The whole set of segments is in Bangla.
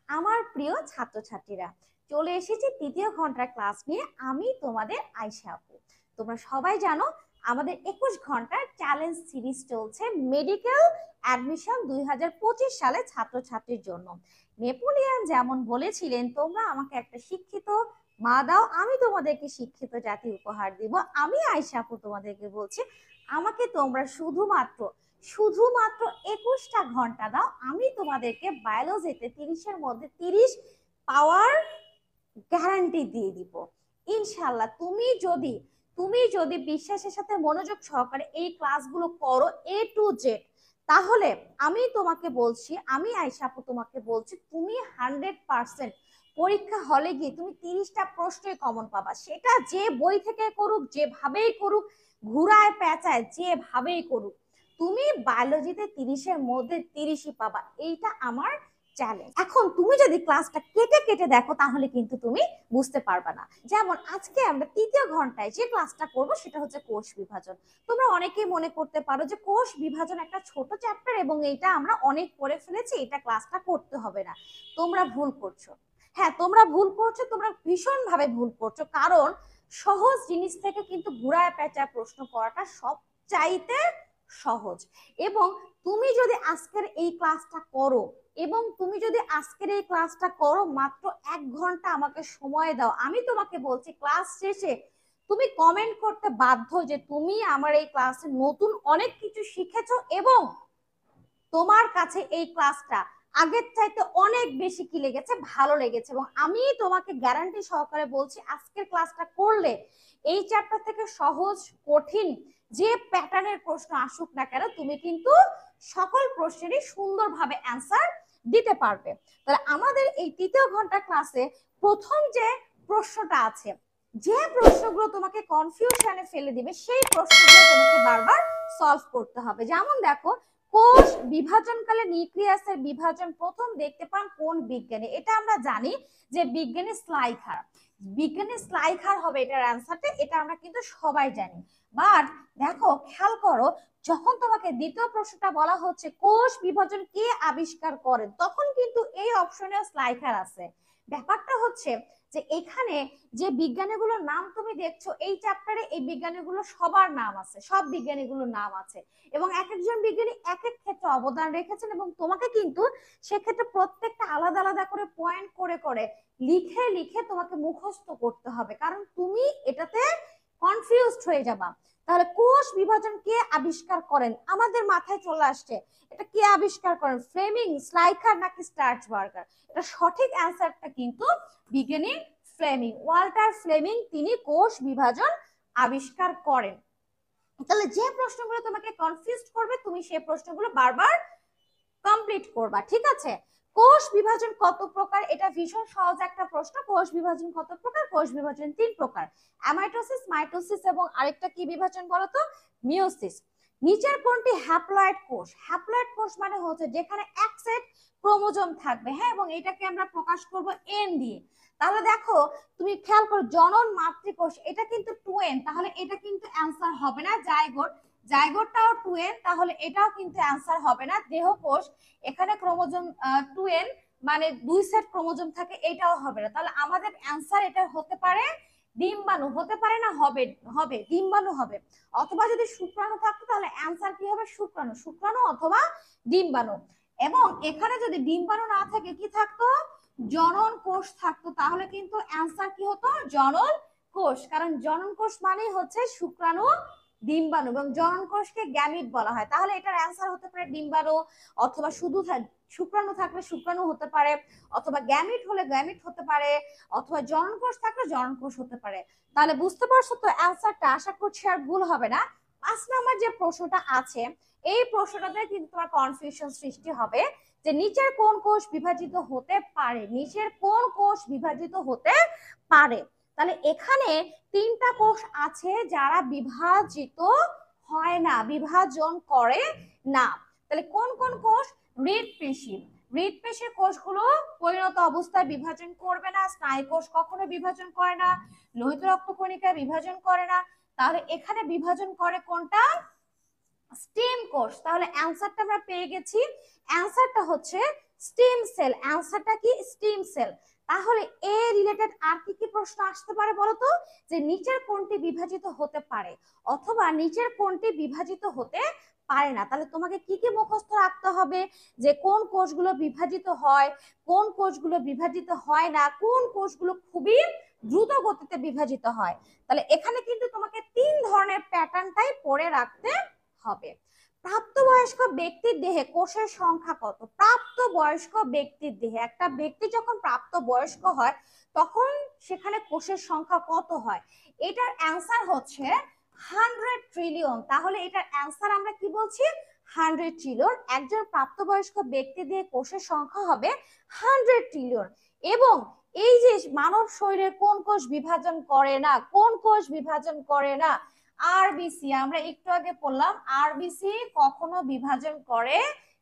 আমার প্রিয় ছাত্রছাত্রীরা, চলে এসেছি তৃতীয় ঘন্টার ক্লাস নিয়ে। আমি তোমাদের আয়শা আপু। তোমরা সবাই জানো আমাদের 21 ঘন্টার চ্যালেঞ্জ সিরিজ চলছে মেডিকেল অ্যাডমিশন 2025 সালে ছাত্রছাত্রীর জন্য। নেপোলিয়ান যেমন বলেছিলেন, তোমরা আমাকে একটা শিক্ষিত মা দাও, আমি তোমাদেরকে শিক্ষিত জাতি উপহার দিব। আমি আয়শা আপু তোমাদেরকে বলছি, আমাকে তোমরা শুধুমাত্র শুধুমাত্র 21টা ঘন্টা দাও, আমি তোমাদেরকে বায়োলজিতে 30-এর মধ্যে 30 পাওয়ার গ্যারান্টি দিয়ে দিব ইনশাল্লাহ। তুমি যদি বিশ্বাসের সাথে মনোযোগ সহকারে এই ক্লাসগুলো করো A to Z, তাহলে আমি তোমাকে বলছি, আমি আয়শা আপু তোমাকে বলছি, তুমি 100% পরীক্ষা হলে গিয়ে তুমি 30টা প্রশ্নই কমন পাবা। সেটা যে বই থেকে করুক, যেভাবেই করুক, ঘুরায় পেঁচায় যেভাবেই করুক, তুমি বায়োলজিতে 30-এর মধ্যে 30ই পাবা। এইটা আমার চ্যালেঞ্জ। এখন তুমি যদি ক্লাসটা কেটে কেটে দেখো তাহলে কিন্তু তুমি বুঝতে পারবে না। যেমন আজকে আমরা তৃতীয় ঘন্টায় যে ক্লাসটা করব সেটা হচ্ছে কোষ বিভাজন। তোমরা অনেকেই মনে করতে পারো যে কোষ বিভাজন একটা ছোট চ্যাপ্টার এবং এটা আমরা অনেক পড়ে ফেলেছি, এটা ক্লাসটা করতে হবে না। তোমরা ভুল করছো। হ্যাঁ, তোমরা ভুল করছো, তোমরা ভীষণ ভাবে ভুল করছো। কারণ সহজ জিনিস থেকে কিন্তু ঘুরায় পেঁচায় প্রশ্ন করাটা সব চাইতে সহজ। এবং তুমি যদি আজকের এই ক্লাসটা করো মাত্র 1 ঘন্টা আমাকে সময় দাও, আমি তোমাকে বলছি ক্লাস শেষে তুমি কমেন্ট করতে বাধ্য যে তুমি আমার এই ক্লাসে নতুন অনেক কিছু শিখেছো এবং তোমার কাছে এই ক্লাসটা আগের চাইতে অনেক বেশি কি লেগেছে, ভালো লেগেছে। এবং আমি তোমাকে গ্যারান্টি সহকারে বলছি আজকের ক্লাসটা করলে এই চ্যাপ্টার থেকে সহজ কঠিন যে প্যাটার্নের প্রশ্ন আসুক না কেন, তুমি কিন্তু সকল প্রশ্নেরই সুন্দরভাবে অ্যান্সার দিতে পারবে। তাহলে আমাদের এই তৃতীয় ঘন্টা ক্লাসে প্রথম যে প্রশ্নটা আছে, যে প্রশ্নগুলো তোমাকে কনফিউশনে ফেলে দিবে, সেই প্রশ্নগুলো তোমাকে বারবার সলভ করতে হবে। যেমন দেখো, কোষ বিভাজনকালে নিউক্লিয়াসের বিভাজন প্রথম দেখতে পান কোন বিজ্ঞানী? এটা আমরা জানি যে বিজ্ঞানী স্লাইখার হবে এটার অ্যান্সারটা, এটা আমরা কিন্তু সবাই জানি। বাট দেখো, খেয়াল করো, যখন তোমাকে দ্বিতীয় প্রশ্নটা বলা হচ্ছে কোষ বিভাজন কে আবিষ্কার করেন, তখন কিন্তু এই অপশনে স্লাইখার আছে। ব্যাপারটা হচ্ছে যে এখানে যে বিজ্ঞানীগুলোর নাম তুমি দেখছো এই চ্যাপ্টারে, এই বিজ্ঞানীগুলো সবার নাম আছে, সব বিজ্ঞানীগুলোর নাম আছে এবং এক একজন বিজ্ঞানী এক এক ক্ষেত্রে অবদান রেখেছেন এবং তোমাকে কিন্তু সেক্ষেত্রে প্রত্যেকটা আলাদা আলাদা করে পয়েন্ট করে করে লিখে লিখে তোমাকে মুখস্থ করতে হবে, কারণ তুমি এটাতে কনফিউজড হয়ে যাবা। তাহলে কোষ বিভাজন কে আবিষ্কার করেন? আমাদের মাথায় চলে আসছে এটা কে আবিষ্কার করেন, ফ্লেমিং, স্লাইখার নাকি স্টার্চবার্গার? এটা সঠিক অ্যান্সারটা কিন্তু বিজ্ঞানী ফ্লেমিং, ওয়াল্টার ফ্লেমিং, তিনি কোষ বিভাজন আবিষ্কার করেন। তাহলে যে প্রশ্নগুলো তোমাকে কনফিউজ করবে তুমি সেই প্রশ্নগুলো বারবার কমপ্লিট করবা, ঠিক আছে? কোষ বিভাজন কত প্রকার? এটা ভীষণ সহজ একটা প্রশ্ন। কোষ বিভাজন কত প্রকার? কোষ বিভাজন 3 প্রকার, অ্যামাইটোসিস, মাইটোসিস এবং আরেকটা কি বিভাজন বলতো? মিওসিস। নিচের কোনটি হ্যাপ্লয়েড কোষ? হ্যাপ্লয়েড কোষ মানে হচ্ছে যেখানে এক সেট ক্রোমোজোম থাকবে, হ্যাঁ, এবং এটাকে আমরা প্রকাশ করব এন দিয়ে। তাহলে দেখো, তুমি খেয়াল করো, জনন মাতৃকোষ এটা কিন্তু 2n, তাহলে এটা কিন্তু অ্যান্সার হবে না। জাইগোটটাও 2n, তাহলে এটাও কিন্তু অ্যান্সার হবে না। দেহকোষ, এখানে ক্রোমোজোম 2n, মানে 2 সেট ক্রোমোজোম থাকে, এটাও হবে না। তাহলে আমাদের অ্যান্সার এটা হতে পারে ডিম্বাণু, হতে পারে না, হবে ডিম্বাণু হবে। অথবা যদি শুক্রাণু থাকতো তাহলে অ্যান্সার কি হবে? শুক্রাণু অথবা ডিম্বাণু। এবং এখানে যদি ডিম্বাণু না থাকে কি থাকতো? জনন কোষ থাকতো। তাহলে কিন্তু অ্যান্সার কি হতো? জনন কোষ, কারণ জনন কোষ মানেই হচ্ছে শুক্রাণু, ডিম্বাণু, এবং জনন কোষকে গ্যামিট বলা হয়। তাহলে এটার অ্যান্সার হতে পারে ডিম্বাণু, অথবা শুধু শুক্রাণু থাকলে শুক্রাণু হতে পারে, অথবা গ্যামিট হলে গ্যামিট হতে পারে, অথবা জনন কোষ থাকলে জনন কোষ হতে পারে। তাহলে বুঝতে পারছো তো অ্যান্সারটা? আশা করছি আর ভুল হবে না। 5 নম্বর যে প্রশ্নটা আছে, এই প্রশ্নটাতে কিন্তু তোমার কনফিউশন সৃষ্টি হবে যে নিচের কোন কোষ বিভাজিত হতে পারে, নিচের কোন কোষ বিভাজিত হতে পারে। তাহলে এখানে 3টা কোষ আছে যারা বিভাজিত হয় না, বিভাজন করে না। তাহলে কোন কোন কোষ? হৃদপেশির কোষগুলো পরিণত অবস্থায় বিভাজন করবে না, স্নায়ু কোষ কখনো বিভাজন করে না, লোহিত রক্তকণিকা বিভাজন করে না। তাহলে এখানে বিভাজন করে কোনটা? স্টেম কোষ। তাহলে অ্যান্সারটা আমরা পেয়ে গেছি, অ্যান্সারটা হচ্ছে স্টেম সেল, অ্যান্সারটা কি স্টেম সেল। তাহলে এ রিলেটেড আর কি কি প্রশ্ন আসতে পারে বলতো, যে নিচের কোনটি বিভাজিত হতে পারে অথবা নিচের কোনটি বিভাজিত হতে পারে না। তাহলে তোমাকে কি কি মুখস্থ রাখতে হবে, যে কোন কোষগুলো বিভাজিত হয়, কোন কোষগুলো বিভাজিত হয় না, কোন কোষগুলো খুবই দ্রুত গতিতে বিভাজিত হয়। তাহলে এখানে কিন্তু তোমাকে 3 ধরনের প্যাটার্নটাই পড়ে রাখতে হবে। প্রাপ্তবয়স্ক ব্যক্তির দেহে কোষের সংখ্যা কত? প্রাপ্তবয়স্ক ব্যক্তির দেহে, একটা ব্যক্তি যখন প্রাপ্তবয়স্ক হয় তখন সেখানে কোষের সংখ্যা কত হয়? এটার অ্যান্সার হচ্ছে 100 ট্রিলিয়ন। তাহলে এটার অ্যান্সার আমরা কি বলছি? 100 ট্রিলিয়ন। একজন প্রাপ্তবয়স্ক ব্যক্তি দিয়ে কোষের সংখ্যা হবে 100 ট্রিলিয়ন। এবং এই যে মানব শরীরে কোন কোষ বিভাজন করে না, কোন কোষ বিভাজন করে না? আরবিসি, আমরা একটু আগে পড়লাম আরবিসি কখনো বিভাজন করে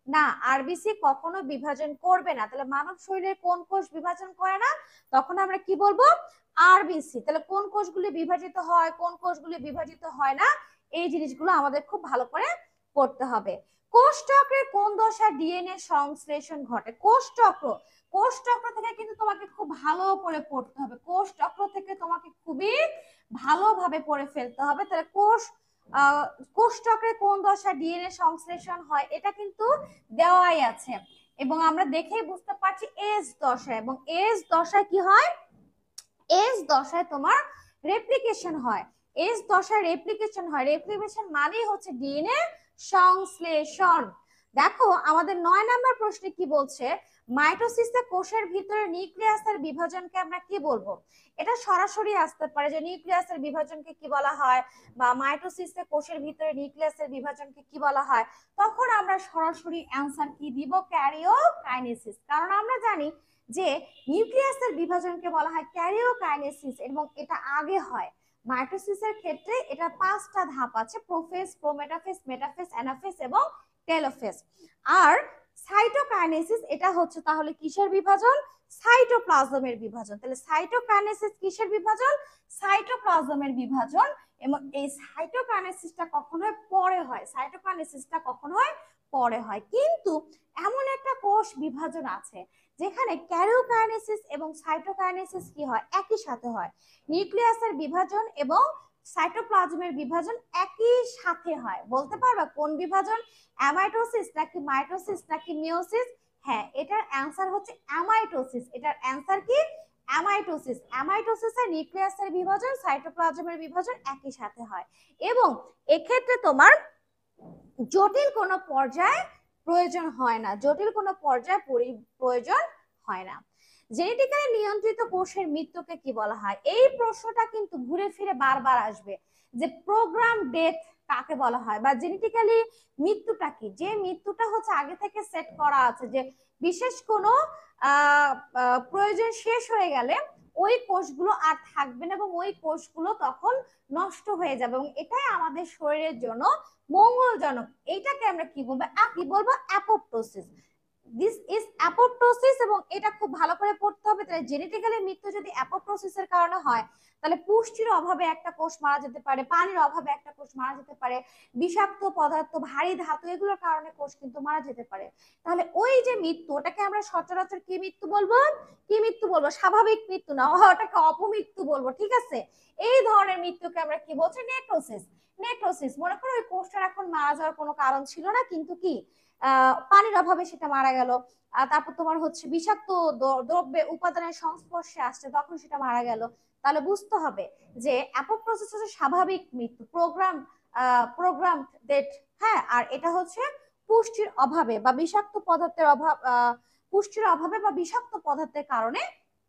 না, আরবিসি কখনো বিভাজন করবে না। তাহলে মানব শরীরে কোন কোষ বিভাজন করে না, তখন আমরা কি বলবো? আরবিসি। তাহলে কোন কোষগুলি বিভাজিত হয়, কোন কোষগুলি বিভাজিত হয় না, এই জিনিসগুলো আমাদের খুব ভালো করে পড়তে হবে। কোষ চক্রের কোন দশায় ডিএনএ সংশ্লেষণ ঘটে? কোষ চক্র, কোষ চক্র থেকে কিন্তু তোমাকে খুব ভালো করে পড়তে হবে, কোষ চক্র থেকে তোমাকে খুবই ভালোভাবে পড়ে ফেলতে হবে। তাহলে কোষ চক্রে কোন দশায় ডিএনএ সংশ্লেষণ হয়, এটা কিন্তু দেওয়াই আছে এবং আমরা দেখেই বুঝতে পারছি এস দশায়। এবং এস দশায় কি হয়? এস দশায় তোমার রেপ্লিকেশন হয়, এস দশায় রেপ্লিকেশন হয়। রেপ্লিকেশন মানেই হচ্ছে ডিএনএ সংশ্লেষণ। দেখো আমাদের 9 নম্বর প্রশ্নে কি বলছে, মাইটোসিসে কোষের ভিতরে নিউক্লিয়াসের বিভাজনকে আমরা কি বলবো? এটা সরাসরি আসতে পারে যে নিউক্লিয়াসের বিভাজনকে কি বলা হয়, বা মাইটোসিসে কোষের ভিতরে নিউক্লিয়াসের বিভাজনকে কি বলা হয়। তখন আমরা সরাসরি অ্যান্সার কি দিব? ক্যারিওকাইনেসিস। কারণ আমরা জানি যে নিউক্লিয়াসের বিভাজনকে বলা হয় ক্যারিওকাইনেসিস এবং এটা আগে হয়। মাইটোসিসের ক্ষেত্রে এটা 5টা ধাপ আছে, প্রোফেজ, প্রোমেটাফেজ, মেটাফেজ, অ্যানাফেজ এবং টেলোফেজ। আর সাইটোকাইনেসিস এটা হচ্ছে তাহলে কিসের বিভাজন? সাইটোপ্লাজমের বিভাজন। তাহলে সাইটোকাইনেসিস কিসের বিভাজন? সাইটোপ্লাজমের বিভাজন। এবং এই সাইটোকাইনেসিসটা কখনো পরে হয়, সাইটোকাইনেসিসটা কখনো পরে হয়। কিন্তু এমন একটা কোষ বিভাজন আছে যেখানে ক্যারিওকাইনেসিস এবং সাইটোকাইনেসিস কি হয়? একই সাথে হয়। নিউক্লিয়াসের বিভাজন এবং সাইটোপ্লাজমের বিভাজন একই সাথে হয়। বলতে পারবা কোন বিভাজন? অ্যামাইটোসিস নাকি মাইটোসিস নাকি মিওসিস? হ্যাঁ, এটার অ্যান্সার হচ্ছে অ্যামাইটোসিস। এটার অ্যান্সার কি? অ্যামাইটোসিস। অ্যামাইটোসিসে নিউক্লিয়াসের বিভাজন, সাইটোপ্লাজমের বিভাজন একই সাথে হয় এবং এক্ষেত্রে তোমার জটিল কোনো পর্যায়ে প্রয়োজন হয় না, জটিল কোনো পর্যায়ে প্রয়োজন হয় না। জেনেটিক্যালি নিয়ন্ত্রিত কোষের মৃত্যুকে কি বলা হয়? এই প্রশ্নটা কিন্তু ঘুরে ফিরে বারবার আসবে, যে প্রোগ্রাম ডেথ কাকে বলা হয়, বা জেনেটিক্যালি মৃত্যুটা কি? যে মৃত্যুটা হচ্ছে আগে থেকে সেট করা আছে, যে বিশেষ কোনো প্রয়োজন শেষ হয়ে গেলে ওই কোষগুলো আর থাকবে না এবং ওই কোষগুলো তখন নষ্ট হয়ে যাবে এবং এটাই আমাদের শরীরের জন্য মঙ্গলজনক। এইটাকে আমরা কি বলবো? অ্যাপোপ্টোসিস। দিস ইজ অ্যাপোপ্টোসিস এবং এটা খুব ভালো করে পড়তে হবে। তাহলে জেনেটিক্যালি মৃত্যু যদি অ্যাপোপ্টোসিসের কারণে হয় তাহলে পুষ্টির অভাবে একটা কোষ মারা যেতে পারে, পানির অভাবে একটা কোষ মারা যেতে পারে, বিষাক্ত পদার্থ, ভারী ধাতু এগুলোর কারণে কোষ কিন্তু মারা যেতে পারে। তাহলে ওই যে মৃত্যু, ওটাকে আমরা সচরাচর কি মৃত্যু বলবো? কি মৃত্যু বলবো? স্বাভাবিক মৃত্যু না, ওটাকে অপমৃত্যু বলবো। ঠিক আছে, এই ধরনের মৃত্যুকে আমরা কি বলছি? নেক্রোসিস। নেক্রোসিস, মনে করো ওই কোষটার এখন মারা যাওয়ার কোনো কারণ ছিল না, কিন্তু কি পানির অভাবে সেটা মারা গেল, তারপর তোমার হচ্ছে বিষাক্ত দ্রব্যে উপাদানের সংস্পর্শে আসছে তখন সেটা মারা গেল। তাহলে বুঝতে হবে যে অ্যাপোপ্টোসিস হচ্ছে স্বাভাবিক মৃত্যু, প্রোগ্রাম ডেথ। হ্যাঁ, আর এটা হচ্ছে পুষ্টির অভাবে বা বিষাক্ত পদার্থের অভাব, পুষ্টির অভাবে বা বিষাক্ত পদার্থের কারণে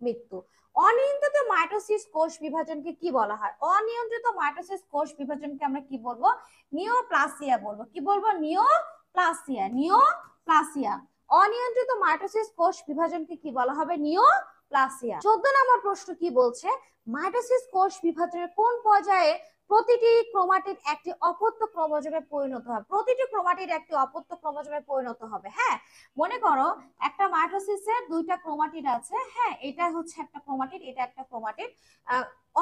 মৃত্যু। অনিয়ন্ত্রিত মাইটোসিস কোষ বিভাজনকে কি বলা হয়? অনিয়ন্ত্রিত মাইটোসিস কোষ বিভাজনকে আমরা কি বলবো? নিওপ্লাসিয়া বলবো। কি বলবো? নিওপ্লাসিয়া। নিওপ্লাসিয়া। অনিয়ন্ত্রিত মাইটোসিস কোষ বিভাজনকে কি বলা হবে? নিওপ্লাসিয়া। 14 নম্বর প্রশ্ন কি বলছে? মাইটোসিস কোষ বিভাজনের কোন পর্যায়ে প্রতিটি ক্রোমাটিড একটি অপত্য ক্রোমোজোমে পরিণত হয়? প্রতিটি ক্রোমাটিড একটি অপত্য ক্রোমোজোমে পরিণত হবে। হ্যাঁ, মনে করো একটা মাইটোসিসের 2টা ক্রোমাটিড আছে। হ্যাঁ, এটা হচ্ছে একটা ক্রোমাটিড, এটা একটা ক্রোমাটিড,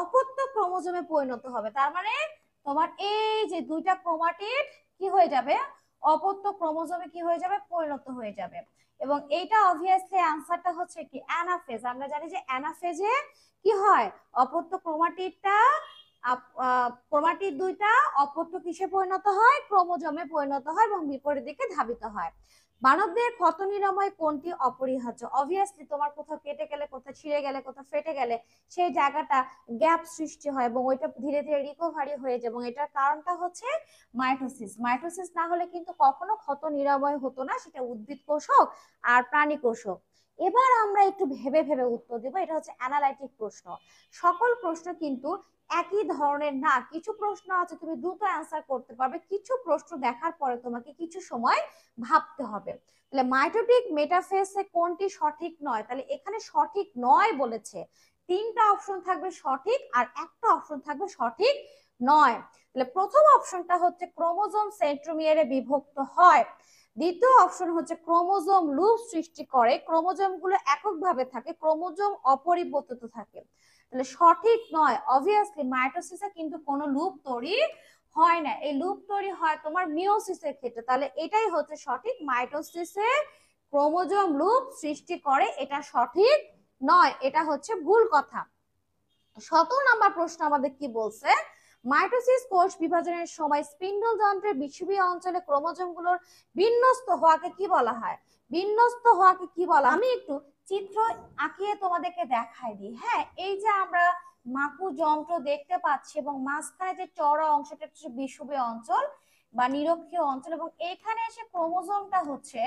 অপত্য ক্রোমোজোমে পরিণত হবে। তার মানে তোমার এই যে 2টা ক্রোমাটিড কি হয়ে যাবে? অপত্য ক্রোমোজোমে কি হয়ে যাবে? পরিণত হয়ে যাবে। এবং এইটা অবভিয়াসলি আনসারটা হচ্ছে কি অ্যানাফেজ। আমরা জানি যে অ্যানাফেজে কি হয়, অপত্য ক্রোমাটিডটা ক্রোমাটিড দুইটা অপত্য কিসে পরিণত হয়, ক্রোমোজোমে পরিণত হয় এবং বিপরীত দিকে ধাবিত হয়। মানবদেহের ক্ষত নিরাময় কোনটি অপরিহার্য? অবভিয়াসলি তোমার কোথাও কেটে গেলে, কোথাও ছিঁড়ে গেলে, কোথাও ফেটে গেলে সেই জায়গাটা গ্যাপ সৃষ্টি হয় এবং ওইটা ধীরে ধীরে রিকভারি হয়ে যায়, এবং এটার কারণটা হচ্ছে মাইটোসিস। মাইটোসিস না হলে কিন্তু কখনো ক্ষত নিরাময় হতো না, সেটা উদ্ভিদ কোষ হোক আর প্রাণী কোষ হোক। এবার আমরা একটু ভেবে ভেবে উত্তর দেবো, এটা হচ্ছে অ্যানালাইটিক প্রশ্ন। সকল প্রশ্ন কিন্তু একই ধরনের না, কিছু প্রশ্ন আছে তুমি দ্রুত অ্যান্সার করতে পারবে, কিছু প্রশ্ন দেখার পরে তোমাকে কিছু সময় ভাবতে হবে। তাহলে মাইটোটিক মেটাফেসে কোনটি সঠিক নয়? তাহলে এখানে সঠিক নয় বলেছে, তিনটা অপশন থাকবে সঠিক আর একটা অপশন থাকবে সঠিক নয়। তাহলে প্রথম অপশনটা হচ্ছে ক্রোমোজোম সেন্ট্রোমিয়ারে বিভক্ত হয়। দ্বিতীয় অপশন হচ্ছে ক্রোমোজোম লুপ সৃষ্টি করে, ক্রোমোজোম গুলো এককভাবে থাকে, ক্রোমোজোম অপরিবর্তিত থাকে। তাহলে সঠিক নয়। অবভিয়াসলি মাইটোসিসে কিন্তু কোনো লুপ তৈরি হয় না, এই লুপ তৈরি হয় তোমার মিওসিসের ক্ষেত্রে। তাহলে এটাই হচ্ছে সঠিক, মাইটোসিসে ক্রোমোজোম লুপ সৃষ্টি করে, এটা সঠিক নয়, এটা হচ্ছে ভুল কথা। 17 নাম্বার প্রশ্ন আমাদের কি বলছে, মাইটোসিস কোষ বিভাজনের সময় স্পিন্ডল যন্ত্রের বিষুবীয় অঞ্চলে ক্রোমোজোমগুলোর বিন্যস্ত হওয়াকে কি বলা হয়? বিন্যস্ত হওয়াকে কি বলা? আমি একটু চিত্র আঁকিয়ে তোমাদেরকে দেখাই দিই। হ্যাঁ, এই যে আমরা মাকু যন্ত্র দেখতে পাচ্ছি এবং মাঝখানে যে চওড়া অংশটা হচ্ছে বিষুবীয় অঞ্চল বা নিরক্ষীয় অঞ্চল, এবং এখানে এসে ক্রোমোজোমটা হচ্ছে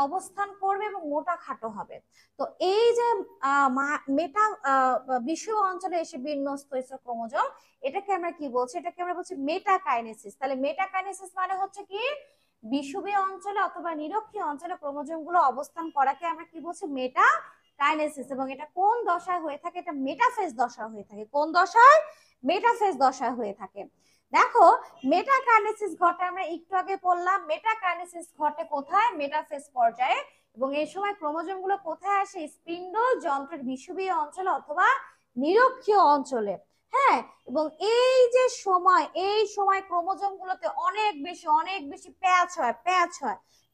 অবস্থান করবে এবং মোটা খাটো হবে। তো এই যে মেটা বিষুবীয় অঞ্চলে এসে বিন্যস্ত হয়েছে ক্রোমোজোম, এটাকে আমরা কি বলছি? এটাকে আমরা বলছি মেটাকাইনেসিস। তাহলে মেটাকাইনেসিস মানে হচ্ছে কি, বিষুবীয় অঞ্চলে অথবা নিরক্ষীয় অঞ্চলে ক্রোমোজোম গুলো অবস্থান করাকে আমরা কি বলছি? মেটাকাইনেসিস। এবং এটা কোন দশায় হয়ে থাকে? এটা মেটাফেজ দশা হয়ে থাকে। কোন দশায়? মেটাফেজ দশায় হয়ে থাকে। দেখো, মেটাকাইনেসিস ঘটে, আমরা একটু আগে পড়লাম, মেটাকাইনেসিস ঘটে কোথায়? মেটাফেজ পর্যায়ে। এবং এই সময় ক্রোমোজোম গুলো কোথায় আসে? স্পিন্ডল যন্ত্রের বিষুবীয় অঞ্চলে অথবা নিরক্ষীয় অঞ্চলে। হ্যাঁ, এবং এই সময় ক্রোমোজোম গুলোতে অনেক বেশি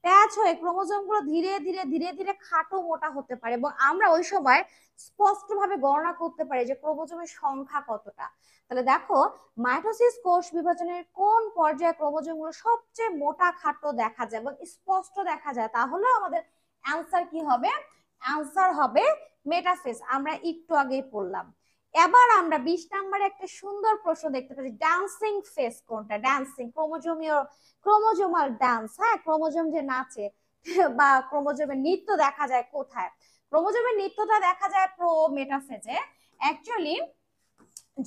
প্যাচ হয়ে ক্রোমোজোম গুলো ধীরে ধীরে ধীরে ধীরে খাটো মোটা হতে পারে, এবং আমরা ওই সময় স্পষ্টভাবে গণনা করতে পারি যে ক্রোমোজোমের সংখ্যা কতটা। তাহলে দেখো, মাইটোসিস কোষ বিভাজনের কোন পর্যায়ে ক্রোমোজোম গুলো সবচেয়ে মোটা খাটো দেখা যায় এবং স্পষ্ট দেখা যায়? তাহলে আমাদের অ্যান্সার কি হবে? অ্যান্সার হবে মেটাফেজ। আমরা একটু আগেই পড়লাম। এবার আমরা 20 নম্বরে একটা সুন্দর প্রশ্ন দেখতে পাচ্ছি, ডান্সিং ফেস কোনটা? Dancing, chromosomal dance. হ্যাঁ, ক্রোমোজোম যে নাচে বা ক্রোমোজোমের নৃত্য দেখা যায় কোথায়? ক্রোমোজোমের নৃত্যটা দেখা যায় প্রো মেটাফেজে। অ্যাকচুয়ালি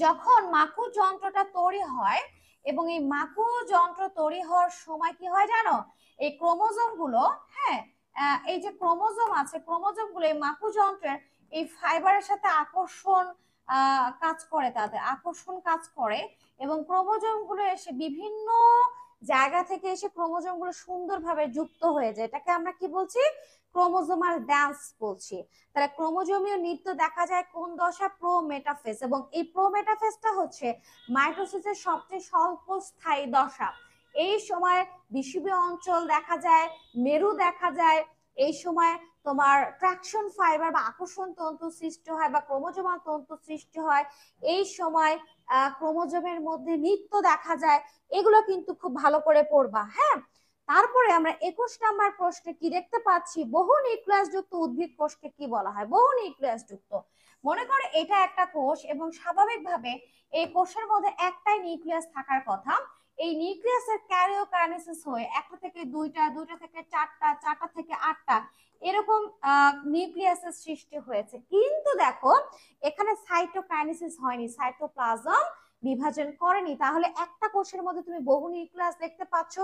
যখন মাকু যন্ত্রটা তৈরি হয়, এবং এই মাকু যন্ত্র তৈরি হওয়ার সময় কি হয় জানো? এই ক্রোমোজোম গুলো, হ্যাঁ, এই যে ক্রোমোজোম আছে, ক্রোমোজোম গুলো এই মাকু যন্ত্রের এই ফাইবারের সাথে কাজ করে, তাদের আকর্ষণ কাজ করে, এবং ক্রোমোজোম গুলো এসে বিভিন্ন জায়গা থেকে এসে ক্রোমোজোম গুলো সুন্দরভাবে যুক্ত হয়ে যায়। এটাকে আমরা কি বলছি? ক্রোমোজোমাল ডান্স বলছি। তাহলে ক্রোমোজোমীয় নৃত্য দেখা যায় কোন দশা? Pro metaphase. এবং এই প্রো মেটাফেজটা হচ্ছে মাইটোসিসের সবচেয়ে স্বল্পস্থায়ী দশা। এই সময় বিষুবীয় অঞ্চল দেখা যায়, মেরু দেখা যায়, এই সময় তোমার ট্রাকশন ফাইবার বা আকর্ষণ তন্তু সৃষ্টি হয় বা ক্রোমোজোমাল তন্তু সৃষ্টি হয়, এই সময় ক্রোমোজোমের মধ্যে নৃত্য দেখা যায়। এগুলো কিন্তু খুব ভালো করে পড়বা। হ্যাঁ, তারপরে আমরা 21 নাম্বার প্রশ্নে কি দেখতে পাচ্ছি, বহু নিউক্লিয়াস যুক্ত উদ্ভিদ কোষকে কি বলা হয়? বহু নিউক্লিয়াস যুক্ত, মনে করে এটা একটা কোষ এবং স্বাভাবিকভাবে এই কোষের মধ্যে একটাই নিউক্লিয়াস থাকার কথা। এই নিউক্লিয়াসের ক্যারিওকাইনেসিস হয়ে একটা থেকে দুইটা, দুইটা থেকে চারটা, চারটা থেকে আটটা এরকম নিউক্লিয়াসের সৃষ্টি হয়েছে। কিন্তু দেখো, এখানে সাইটোকাইনেসিস হয়নি, সাইটোপ্লাজম বিভাজন করেনি। তাহলে একটা কোষের মধ্যে তুমি বহু নিউক্লিয়াস দেখতে পাচ্ছ।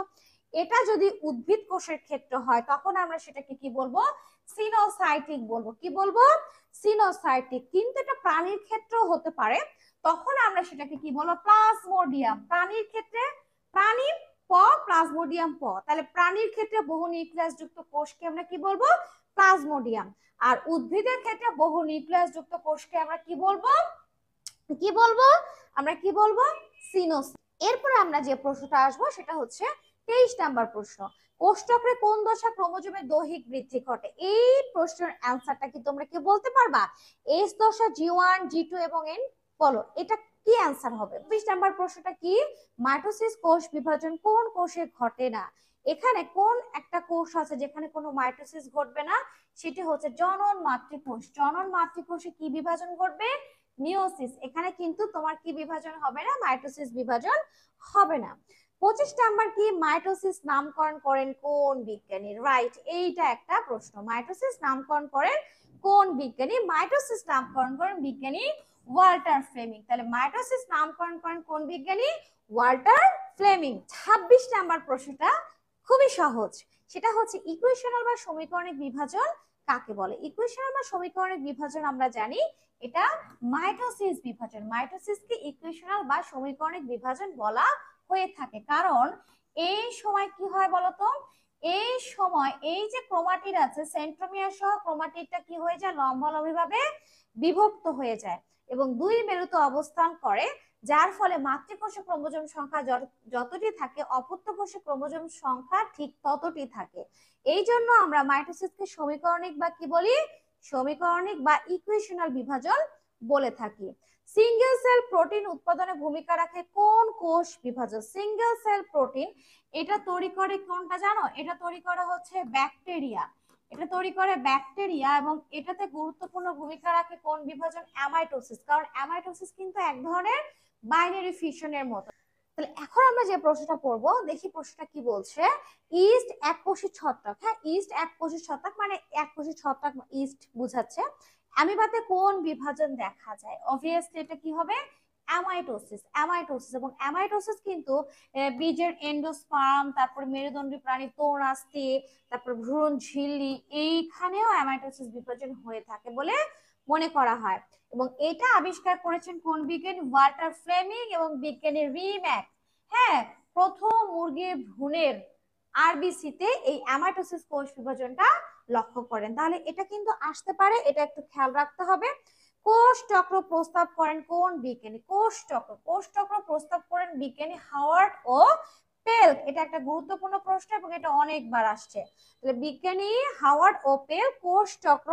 এটা যদি উদ্ভিদ কোষের ক্ষেত্রে হয় তখন আমরা সেটাকে কি বলবো? সিনোসাইটিক বলবো। কি বলবো? সিনোসাইটিক। কিন্তু এটা প্রাণীর ক্ষেত্রেও হতে পারে, তখন আমরা সেটাকে কি বলবো? প্লাজমোডিয়াম। প্রাণীর ক্ষেত্রে প্রাণী প, প্লাজমোডিয়াম প। তাহলে প্রাণীর ক্ষেত্রে বহু নিউক্লিয়াস যুক্ত কোষকে আমরা কি বলবো? প্লাজমোডিয়াম। আর উদ্ভিদের ক্ষেত্রে বহু নিউক্লিয়াস যুক্ত কোষকে আমরা কি বলবো? কি বলবো? আমরা কি বলবো? সিনোস। এরপরে আমরা যে প্রশ্নটা আসবো সেটা হচ্ছে 23 নাম্বার প্রশ্ন, কোষচক্রে কোন দশা ক্রোমোজোমের দৈহিক বৃদ্ধি ঘটে? এই প্রশ্নের অ্যান্সারটা কি তোমরা কি বলতে পারবা? এস দশা, G1, G2 এবং N, বলো এটা কি অ্যান্সার হবে? 20 নাম্বার প্রশ্নটা কি, মাইটোসিস কোষ বিভাজন কোন কোষে ঘটে না? এখানে কোন একটা কোষ আছে যেখানে কোনো মাইটোসিস ঘটবে না? সেটি হচ্ছে জনন মাতৃকোষ। জনন মাতৃকোষে কি বিভাজন ঘটবে? মিওসিস। এখানে কিন্তু তোমার কি বিভাজন হবে না? মাইটোসিস বিভাজন হবে না। 25 নাম্বার কি, মাইটোসিস নামকরণ করেন কোন বিজ্ঞানী? রাইট, এইটা একটা প্রশ্ন। মাইটোসিস নামকরণ করেন কোন বিজ্ঞানী? মাইটোসিস নামকরণ করেন বিজ্ঞানী ওয়াল্টার ফ্লেমিং। তাহলে মাইটোসিস নামকরণ করেন কোন বিজ্ঞানী? Walter Fleming. 26 নাম্বার প্রশ্নটা খুবই সহজ, সেটা হচ্ছে ইকুয়েশনাল বা সমীকরণিক বিভাজন কাকে বলে? ইকুয়েশনাল বা সমীকরণিক বিভাজন আমরা জানি এটা মাইটোসিস বিভাজন। মাইটোসিসকে ইকুয়েশনাল বা সমীকরণিক বিভাজন বলা হয়ে থাকে, কারণ এই সময় কি হয় বলতো, এই সময় এই যে ক্রোমাটিড আছে, সেন্ট্রোমিয়ার সহ ক্রোমাটিডটা কি হয়ে যায়? লম্বালম্বিভাবে বিভক্ত হয়ে যায় এবং দুই মেরুতে অবস্থান করে, যার ফলে মাতৃকোষে ক্রোমোজোম সংখ্যা যতটি থাকে, অপত্য কোষে ক্রোমোজোম সংখ্যা ঠিক ততটি থাকে। এই জন্য আমরা মাইটোসিসকে সমীকরণিক বা কি বলি? সমীকরণিক বা ইকুয়েশনাল বিভাজন বলে থাকি। সিঙ্গেল সেল প্রোটিন উৎপাদনে ভূমিকা রাখে কোন কোষ বিভাজন? সিঙ্গেল সেল প্রোটিন এটা তৈরি করে কোনটা জানো? এটা তৈরি করা হচ্ছে ব্যাকটেরিয়া। এটা তৈরি করে ব্যাকটেরিয়া এবং এটাতে গুরুত্বপূর্ণ ভূমিকা রাখে কোন বিভাজন? অ্যামাইটোসিস। কারণ অ্যামাইটোসিস কিন্তু এক ধরনের বাইনারি ফিশনের মতো। তাহলে এখন আমরা যে প্রশ্নটা পড়বো, দেখি প্রশ্নটা কি বলছে। ইস্ট এককোষী ছত্রাক, হ্যাঁ ইস্ট এককোষী ছত্রাক মানে এককোষী ছত্রাক ইস্ট বুঝাচ্ছে। অ্যামিবাতে কোন বিভাজন দেখা যায়? অবভিয়াসলি এটা কি হবে? অ্যামাইটোসিস। অ্যামাইটোসিস এবং অ্যামাইটোসিস কিন্তু বীজের এন্ডোস্পার্ম, তারপর মেরুদণ্ডী প্রাণী তরুণাস্থি, তারপর ভ্রূণ ঝিল্লি, এইখানেও অ্যামাইটোসিস বিভাজন হয়ে থাকে বলে মনে করা হয়। এবং এটা আবিষ্কার করেছেন কোন বিজ্ঞানী? ওয়াল্টার ফ্লেমিং এবং বিজ্ঞানী রিম্যাক। হ্যাঁ, প্রথম মুরগির ভ্রূণের আরবিসিতে এই অ্যামাইটোসিস কোষ বিভাজনটা লক্ষ্য করেন। তাহলে এটা কিন্তু আসতে পারে, এটা একটু খেয়াল রাখতে হবে। কোষ চক্র প্রস্তাব করেন কোন বিজ্ঞানী? কোষ চক্র প্রস্তাব করেন বিজ্ঞানী হাওয়ার্ড ও পেল্ক। এটা একটা গুরুত্বপূর্ণ প্রশ্ন এবং এটা অনেকবার আসছে। তাহলে বিজ্ঞানী হাওয়ার্ড ও পেল্ক কোষ চক্র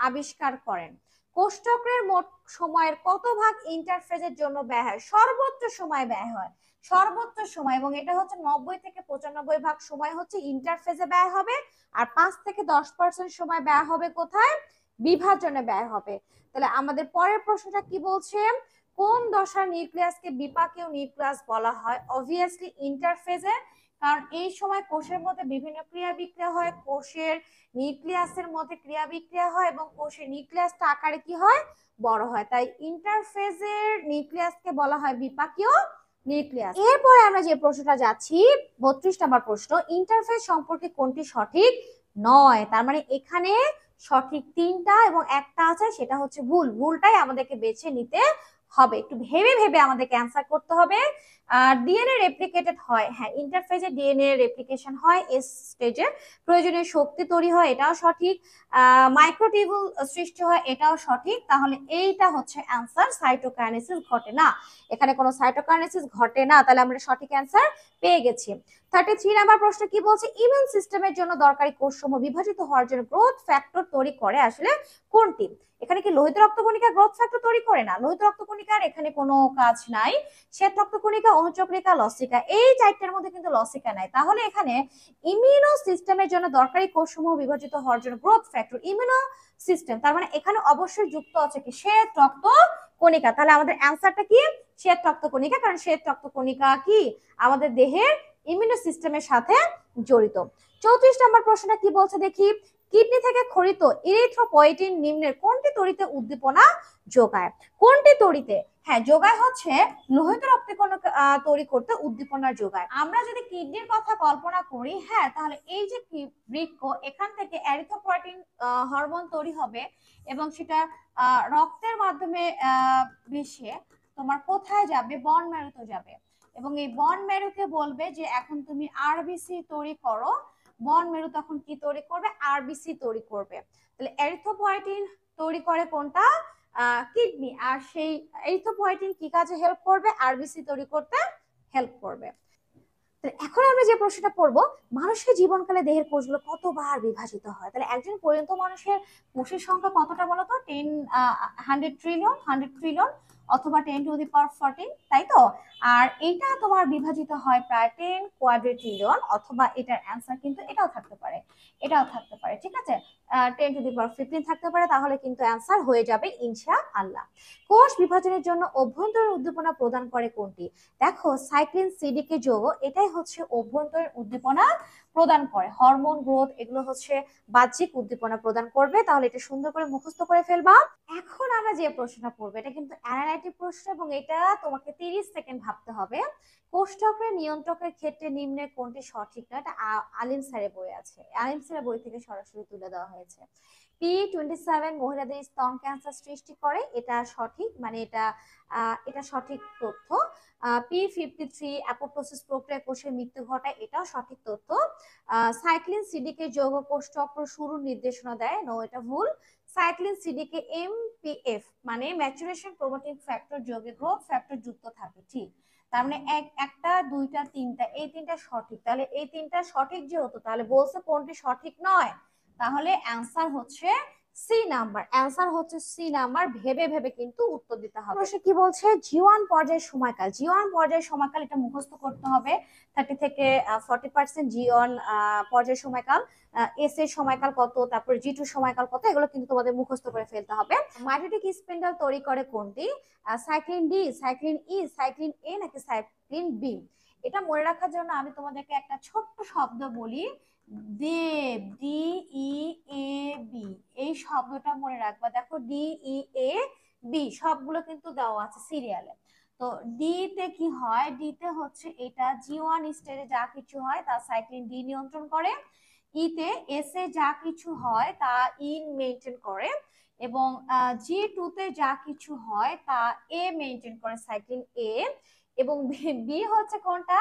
আবিষ্কার করেন। কোষ চক্রের মোট সময়ের কত ভাগ ইন্টারফেজের জন্য ব্যয় হয়? সর্বোচ্চ সময় ব্যয় হয়, সর্বোচ্চ সময়, এবং এটা হচ্ছে 90 থেকে 95 ভাগ সময় হচ্ছে ইন্টারফেজে ব্যয় হবে, আর 5 থেকে 10% সময় ব্যয় হবে কোথায়? বিভাজনে ব্যয় হবে। তাহলে আমাদের পরের প্রশ্নটা কি বলছে? কোন দশার নিউক্লিয়াসকে বিপাকীয় নিউক্লিয়াস বলা হয়? অবভিয়াসলি ইন্টারফেজে, কারণ এই সময় কোষের মধ্যে বিভিন্ন ক্রিয়া বিক্রিয়া হয়, কোষের নিউক্লিয়াসের মধ্যে ক্রিয়া বিক্রিয়া হয় এবং কোষের নিউক্লিয়াসটা আকারে কি হয়? বড় হয়, তাই ইন্টারফেজের নিউক্লিয়াসকে বলা হয় বিপাকীয় নিউক্লিয়াস। এরপরে আমরা যে প্রশ্নটা যাচ্ছি, 32 নম্বর প্রশ্ন, ইন্টারফেজ সম্পর্কে কোনটি সঠিক নয়? তার মানে এখানে সঠিক 3টা এবং একটা আছে সেটা হচ্ছে ভুল। ভুলটাই আমাদেরকে বেছে নিতে হবে, একটু ভেবে ভেবে আমাদেরকে অ্যান্সার করতে হবে। ডিএনএ রেপ্লিকেটেড হয়, হ্যাঁ ইন্টারফেজে ডিএনএ রেপ্লিকেশন হয়, এস স্টেজে প্রয়োজনীয় শক্তি তৈরি হয়, এটাও সঠিক। মাইক্রোটিউবুল সৃষ্টি হয়, এটাও সঠিক। তাহলে এইটা হচ্ছে অ্যান্সার, সাইটোকাইনেসিস ঘটে না। এখানে কোনো সাইটোকাইনেসিস ঘটে না, তাহলে আমরা সঠিক অ্যান্সার পেয়ে গেছি। 33 নাম্বার প্রশ্ন কি বলছে? ইমিউন সিস্টেমের জন্য দরকারি কোষসমূহ বিভাজিত হওয়ার জন্য গ্রোথ ফ্যাক্টর তৈরি করে আসলে কোনটি? এখানে কি লোহিত রক্তকণিকা গ্রোথ ফ্যাক্টর তৈরি করে না? লোহিত রক্তকণিকার এখানে কোনো কাজ নাই। শ্বেত রক্তকণিকা, অনুচক্রিকা, লসিকা, এই চারটার মধ্যে কিন্তু লসিকা নাই। তাহলে এখানে ইমিউনো সিস্টেমের জন্য দরকারি কোষসমূহ বিভাজিত হওয়ার জন্য গ্রোথ ফ্যাক্টর, ইমিউনো সিস্টেম, তার মানে এখানে অবশ্যই যুক্ত আছে কি? শ্বেত রক্তকণিকা। তাহলে আমাদের অ্যান্সারটা কি? শ্বেত রক্তকণিকা, কারণ শ্বেত রক্তকণিকা কি আমাদের দেহের ইমিউনো সিস্টেমের সাথে জড়িত। 34 নম্বর প্রশ্নটা কি বলছে দেখি। কিডনি থেকে খরিত ইরিথ্রোপয়েটিন নিম্নের কোনটি তড়িতে উদ্দীপনা যোগায়? কোনটি তড়িতে? হ্যাঁ যোগায় হচ্ছে লোহিত রক্তকণিকা তৈরি করতে উদ্দীপনা যোগায়। আমরা যদি কিডনির কথা কল্পনা করি, হ্যাঁ তাহলে এই যে বৃক্ক, এখান থেকে এরিথ্রোপয়েটিন হরমোন তৈরি হবে এবং সেটা রক্তের মাধ্যমে মিশে তোমার কোথায় যাবে? বন ম্যারোতে যাবে এবং এই বন মেরুকে বলবে যে এখন তুমি আরবিসি তৈরি করো। বন মেরু তখন কি তৈরি করবে? আরবিসি তৈরি করবে। তাহলে এরিথ্রোপয়েটিন তৈরি করে কোনটা? কিডনি। আর সেই এরিথ্রোপয়েটিন কি কাজে হেল্প করবে? আরবিসি তৈরি করতে হেল্প করবে। তো এখন আমরা যে প্রশ্নটা পড়বো, মানুষের জীবনকালে দেহের কোষগুলো কতবার বিভাজিত হয়? তাহলে একজন পরিণত মানুষের কোষের সংখ্যা কতটা বলতো? 100 ট্রিলিয়ন অথবা 10⁻14, তাই তো? আর এইটা তোমার বিভাজিত হয় প্রায় 10 কোয়াড্রিলিয়ন, অথবা এটার অ্যান্সার কিন্তু এটাও থাকতে পারে, এটাও থাকতে পারে, ঠিক আছে? 10⁻15 থাকতে পারে, তাহলে কিন্তু অ্যান্সার হয়ে যাবে ইনশাআল্লাহ। কোষ বিভাজনের জন্য অভ্যন্তরীণ উদ্দীপনা প্রদান করে কোনটি? দেখো, সাইক্লিন সিডিকে যৌগ, এটাই হচ্ছে অভ্যন্তরীণ উদ্দীপনা প্রদান করে। হরমোন, গ্রোথ, এগুলো হচ্ছে বাহ্যিক উদ্দীপনা প্রদান করবে। তাহলে এটা সুন্দর করে মুখস্থ করে ফেলবা। এখন আমরা যে প্রশ্নটা পড়বো, এটা কিন্তু অ্যানালাইটিক প্রশ্ন, এবং এটা তোমাকে 30 সেকেন্ড ভাবতে হবে। কোষচক্রের নিয়ন্ত্রকের ক্ষেত্রে নিম্নে কোনটি সঠিক না? এটা আলিম স্যারের বই আছে, আলিম স্যারের বই থেকে সরাসরি তুলে দেওয়া হয়েছে। P27 মহিলাদের স্তন ক্যান্সার সৃষ্টি করে, এটা সঠিক, মানে এটা সঠিক তথ্য। P53 অ্যাপোপ্টোসিস প্রক্রিয়া কোষের মৃত্যু ঘটায়, এটাও সঠিক তথ্য। সাইক্লিন সিডিকে যৌগ কোষচক্র শুরুর নির্দেশনা দেয়, নো, এটা ভুল। সাইক্লিন সিডিকে MPF মানে ম্যাচুরেশন প্রমোটিং ফ্যাক্টর যোগে গ্রোথ ফ্যাক্টর যুক্ত থাকে, ঠিক। তার মানে একটা, দুইটা, তিনটা, এই তিনটা সঠিক। তাহলে এই তিনটা সঠিক যেহেতু, তাহলে বলছে কোনটি সঠিক নয়, তাহলে অ্যান্সার হচ্ছে সি নাম্বার। অ্যান্সার হচ্ছে সি নাম্বার। ভেবে ভেবে কিন্তু উত্তর দিতে হবে। প্রশ্ন কি বলছে? জি1 পর্যায়ের সময়কাল, জি1 পর্যায়ের সময়কাল এটা মুখস্থ করতে হবে। 30 থেকে 40% জি1 পর্যায়ের সময়কাল, এস এর সময়কাল কত, তারপর জি2 সময়কাল কত, এগুলো কিন্তু তোমাদের মুখস্থ করে ফেলতে হবে। মাইটোটিক স্পিন্ডল তৈরি করে কোনটি? সাইক্লিন ডি, সাইক্লিন ই, সাইক্লিন এ, নাকি সাইক্লিন বি? এটা মনে রাখার জন্য আমি তোমাদেরকে একটা ছোট্ট শব্দ বলি, দেব, DEAB, এই শব্দটা মনে রাখবা। দেখো, DEAB সবগুলো কিন্তু দেওয়া আছে সিরিয়ালে। তো ডি তে কি হয়? ডি তে হচ্ছে এটা জি1 স্টেজে যা কিছু হয় তা সাইক্লিন ডি নিয়ন্ত্রণ করে। ইতে এস এ যা কিছু হয় তা ইন মেনটেন করে, এবং জি2 তে যা কিছু হয় তা এ মেনটেন করে, সাইক্লিন এ। এবং বি হচ্ছে কোনটা?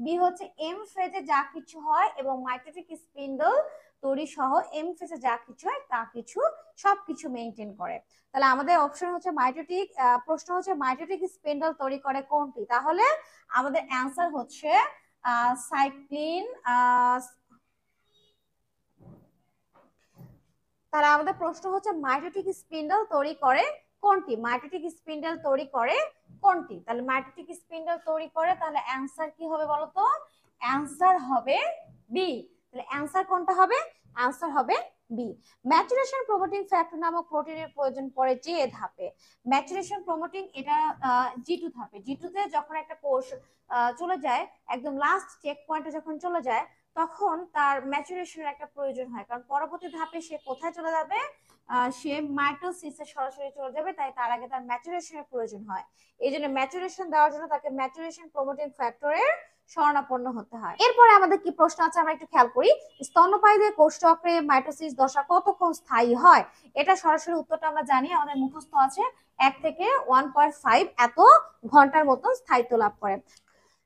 বি হচ্ছে এম ফেজে যা কিছু হয়, এবং মাইটোটিক স্পিন্ডল তৈরি সহ এম ফেজে যা কিছু হয় তা কিছু সবকিছু মেনটেন করে। তাহলে আমাদের অপশন হচ্ছে মাইটোটিক, প্রশ্ন হচ্ছে মাইটোটিক স্পিন্ডল তৈরি করে কোনটি? তাহলে আমাদের অ্যান্সার হচ্ছে সাইক্লিন। তাহলে আমাদের প্রশ্ন হচ্ছে মাইটোটিক স্পিন্ডল তৈরি করে কোনটি? মাইটোটিক স্পিন্ডল তৈরি করে কোনটি? তাহলে মাইটোটিক স্পিন্ডল তৈরি করে, তাহলে অ্যান্সার কি হবে বলতো? অ্যান্সার হবে বি। তাহলে অ্যান্সার কোনটা হবে? অ্যান্সার হবে বি। ম্যাচুরেশন প্রমোটিং ফ্যাক্টর নামক প্রোটিনের প্রয়োজন পড়ে যে ধাপে? ম্যাচুরেশন প্রমোটিং এটা জি2 ধাপে। জি2 তে যখন একটা কোষ চলে যায়, একদম লাস্ট চেক পয়েন্টে যখন চলে যায়, তখন তার ম্যাচুরেশনের একটা প্রয়োজন হয়, কারণ পরবর্তী ধাপে সে কোথায় চলে যাবে? সে মাইটোসিসে সরাসরি চলে যাবে, তাই তার আগে তার ম্যাচুরেশনের প্রয়োজন হয়। এই জন্য ম্যাচুরেশন দেওয়ার জন্য তাকে ম্যাচুরেশন প্রমোটিং ফ্যাক্টরের শরণাপন্ন হতে হয়। এরপরে আমাদের কি প্রশ্ন আছে আমরা একটু খেয়াল করি। স্তন্যপায়ীদের কোষচক্রে মাইটোসিস দশা কতক্ষণ স্থায়ী হয়? এটা সরাসরি উত্তরটা আমরা জানি, আমাদের মুখস্থ আছে। 1 থেকে 1.5 এত ঘন্টার মতন স্থায়িত্ব লাভ করে।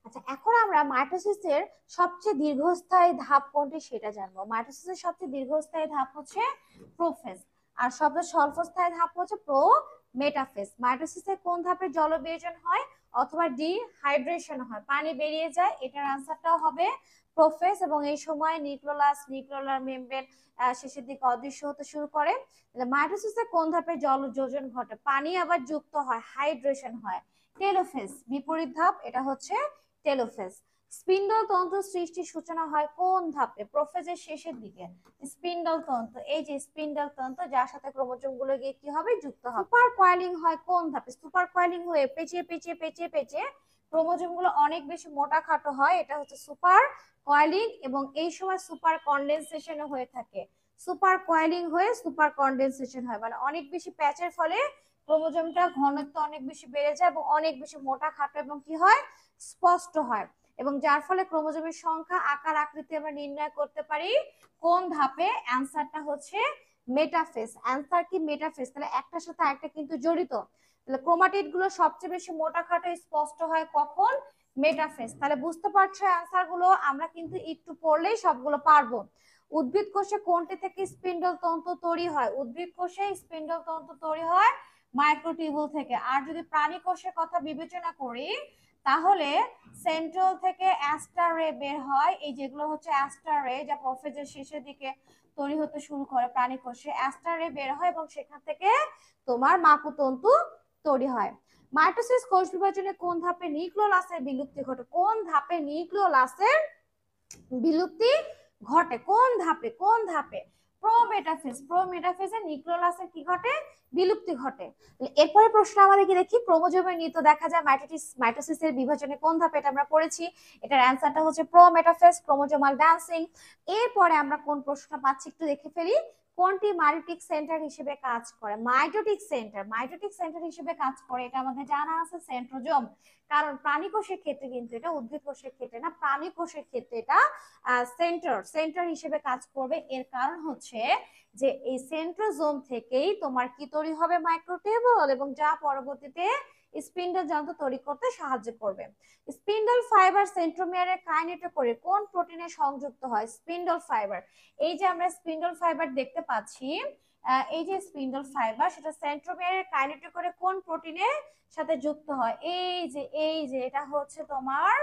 আচ্ছা, এখন আমরা মাইটোসিসের সবচেয়ে দীর্ঘস্থায়ী ধাপ কোনটি সেটা জানবো। মাইটোসিসের সবচেয়ে দীর্ঘস্থায়ী ধাপ হচ্ছে প্রোফেজ, আর সবচেয়ে স্বল্পস্থায়ী ধাপ হচ্ছে মেটাফেজ। মাইটোসিসের কোন ধাপে জল বিয়োজন হয় অথবা ডিহাইড্রেশন হয়, পানি বেরিয়ে যায়? এটার আনসারটাও হবে প্রোফেজ, এবং এই সময় নিউক্লিওলার মেমব্রেন শেষের দিকে অদৃশ্য হতে শুরু করে। মাইটোসিসের কোন ধাপে জল যোজন ঘটে, পানি আবার যুক্ত হয়, হাইড্রেশন হয়? টেলোফেজ। বিপরীত ধাপ, এটা হচ্ছে টেলোফেজ। স্পিন্ডল তন্ত্র সৃষ্টির সূচনা হয় কোন ধাপে? প্রোফেজের শেষের দিকে। স্পিন্ডল তন্ত্র, এই যে স্পিন্ডল তন্ত্র, যার সাথে ক্রোমোজোম গুলো গিয়ে কি হবে? যুক্ত হবে। সুপার কয়েলিং হয় কোন ধাপে? সুপার কয়েলিং হয়ে পেঁচিয়ে পেঁচিয়ে পেঁচিয়ে পেঁচিয়ে ক্রোমোজোম গুলো অনেক বেশি মোটা খাটো হয়, এটা হচ্ছে সুপার কয়েলিং, এবং এই সময় সুপার কনডেনসেশন হয়ে থাকে। সুপার কয়েলিং হয়ে সুপার কনডেনসেশন হয়, মানে অনেক বেশি প্যাচের ফলে ক্রোমোজোমটা ঘনত্ব অনেক বেশি বেড়ে যায়, এবং অনেক বেশি মোটা খাটো এবং কি হয়? স্পষ্ট হয়, এবং যার ফলে ক্রোমোজোমের সংখ্যা, আকার, আকৃতি আমরা নির্ণয় করতে পারি কোন ধাপে? অ্যান্সারটা হচ্ছে মেটাফেজ। অ্যান্সার কি? মেটাফেজ। তাহলে একটার সাথে আরেকটা কিন্তু জড়িত। তাহলে ক্রোমাটিড গুলো সবচেয়ে বেশি মোটা খাটো স্পষ্ট হয় কখন? মেটাফেজ। তাহলে বুঝতে পারছো অ্যান্সার গুলো আমরা কিন্তু একটু পড়লেই সবগুলো পারবো। উদ্ভিদ কোষে কোনটি থেকে স্পিন্ডল তন্তু তৈরি হয়? উদ্ভিদ কোষে স্পিন্ডল তন্তু তৈরি হয় মাইক্রোটিউবুল থেকে। আর যদি প্রাণী কোষের কথা বিবেচনা করি, তাহলে সেন্ট্রাল থেকে অ্যাস্টার রে বের হয়, এই যেগুলো হচ্ছে অ্যাস্টার রে যা প্রোফেজের শেষের দিকে তৈরি হতে শুরু করে প্রাণী কোষে, অ্যাস্টার রে বের হয় এবং সেখান থেকে তোমার মাকুতন্তু তৈরি হয়। মাইটোসিস কোষ বিভাজনে কোন ধাপে নিউক্লিওলাসের বিলুপ্তি ঘটে? কোন ধাপে নিউক্লিওলাসের বিলুপ্তি ঘটে? কোন ধাপে? কোন ধাপে? প্রোমেটাফেজ। প্রোমেটাফেজে নিউক্লিওলাসের কি ঘটে? বিলুপ্তি ঘটে। এরপরে প্রশ্ন আমাদেরকে দেখি, ক্রোমোজোমের নিত দেখা যায় মাইটোসিসের বিভাজনে কোন ধাপে? এটা আমরা পড়েছি, এটার অ্যান্সারটা হচ্ছে প্রোমেটাফেজ, ক্রোমোজোমাল ডান্সিং। এরপরে আমরা কোন প্রশ্নটা পাচ্ছি একটু দেখে ফেলি। কোনটি মাইটোটিক সেন্টার হিসেবে কাজ করে? মাইটোটিক সেন্টার, মাইটোটিক সেন্টার হিসেবে কাজ করে, এটা আমাদের জানা আছে সেন্ট্রোজোম। কারণ প্রাণী কোষের ক্ষেত্রে কিন্তু এটা, উদ্ভিদ কোষের ক্ষেত্রে না, প্রাণী কোষের ক্ষেত্রে এটা সেন্টার হিসেবে কাজ করবে। এর কারণ হচ্ছে যে এই সেন্ট্রোজোম থেকেই তোমার কি তৈরি হবে? মাইক্রোটিউবুল, এবং যা পরবর্তীতে স্পিন্ডল যন্ত্র তৈরি করতে সাহায্য করবে। স্পিন্ডল ফাইবার সেন্ট্রোমিয়ারের কাইনেটোকোরে কোন প্রোটিনে সংযুক্ত হয়? স্পিন্ডল ফাইবার, এই যে আমরা স্পিন্ডল ফাইবার দেখতে পাচ্ছি, এই যে স্পিন্ডল ফাইবার, সেটা সেন্ট্রোমিয়ারের কাইনেটোকোরে কোন প্রোটিনের সাথে যুক্ত হয়? এই যে এটা হচ্ছে তোমার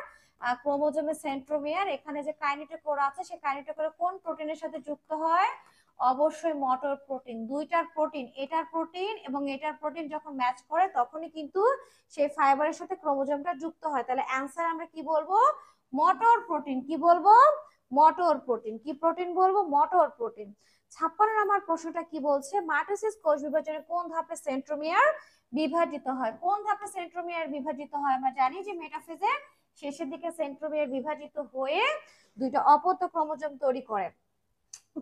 ক্রোমোজোমের সেন্ট্রোমিয়ার। এখানে যে কাইনেটোকোর আছে, সেই কাইনেটোকোর কোন প্রোটিনের সাথে যুক্ত হয়? অবশ্যই মটর প্রোটিন। দুইটার প্রোটিন, এটার প্রোটিন এবং এটার প্রোটিন যখন ম্যাচ করে তখনই কিন্তু সেই ফাইবারের সাথে ক্রোমোজোমটা যুক্ত হয়। তাহলে অ্যান্সার আমরা কি বলবো? মটর প্রোটিন। কি বলবো? মটর প্রোটিন। কি প্রোটিন বলবো? মটর প্রোটিন। 56 নম্বর প্রশ্নটা কি বলছে? মাইটোসিস কোষ বিভাজনে কোন ধাপে সেন্ট্রোমিয়ার বিভাজিত হয়? কোন ধাপে সেন্ট্রোমিয়ার বিভাজিত হয়? আমরা জানি যে মেটাফেজের শেষের দিকে সেন্ট্রোমিয়ার বিভাজিত হয়ে দুইটা অপত্য ক্রোমোজোম তৈরি করে।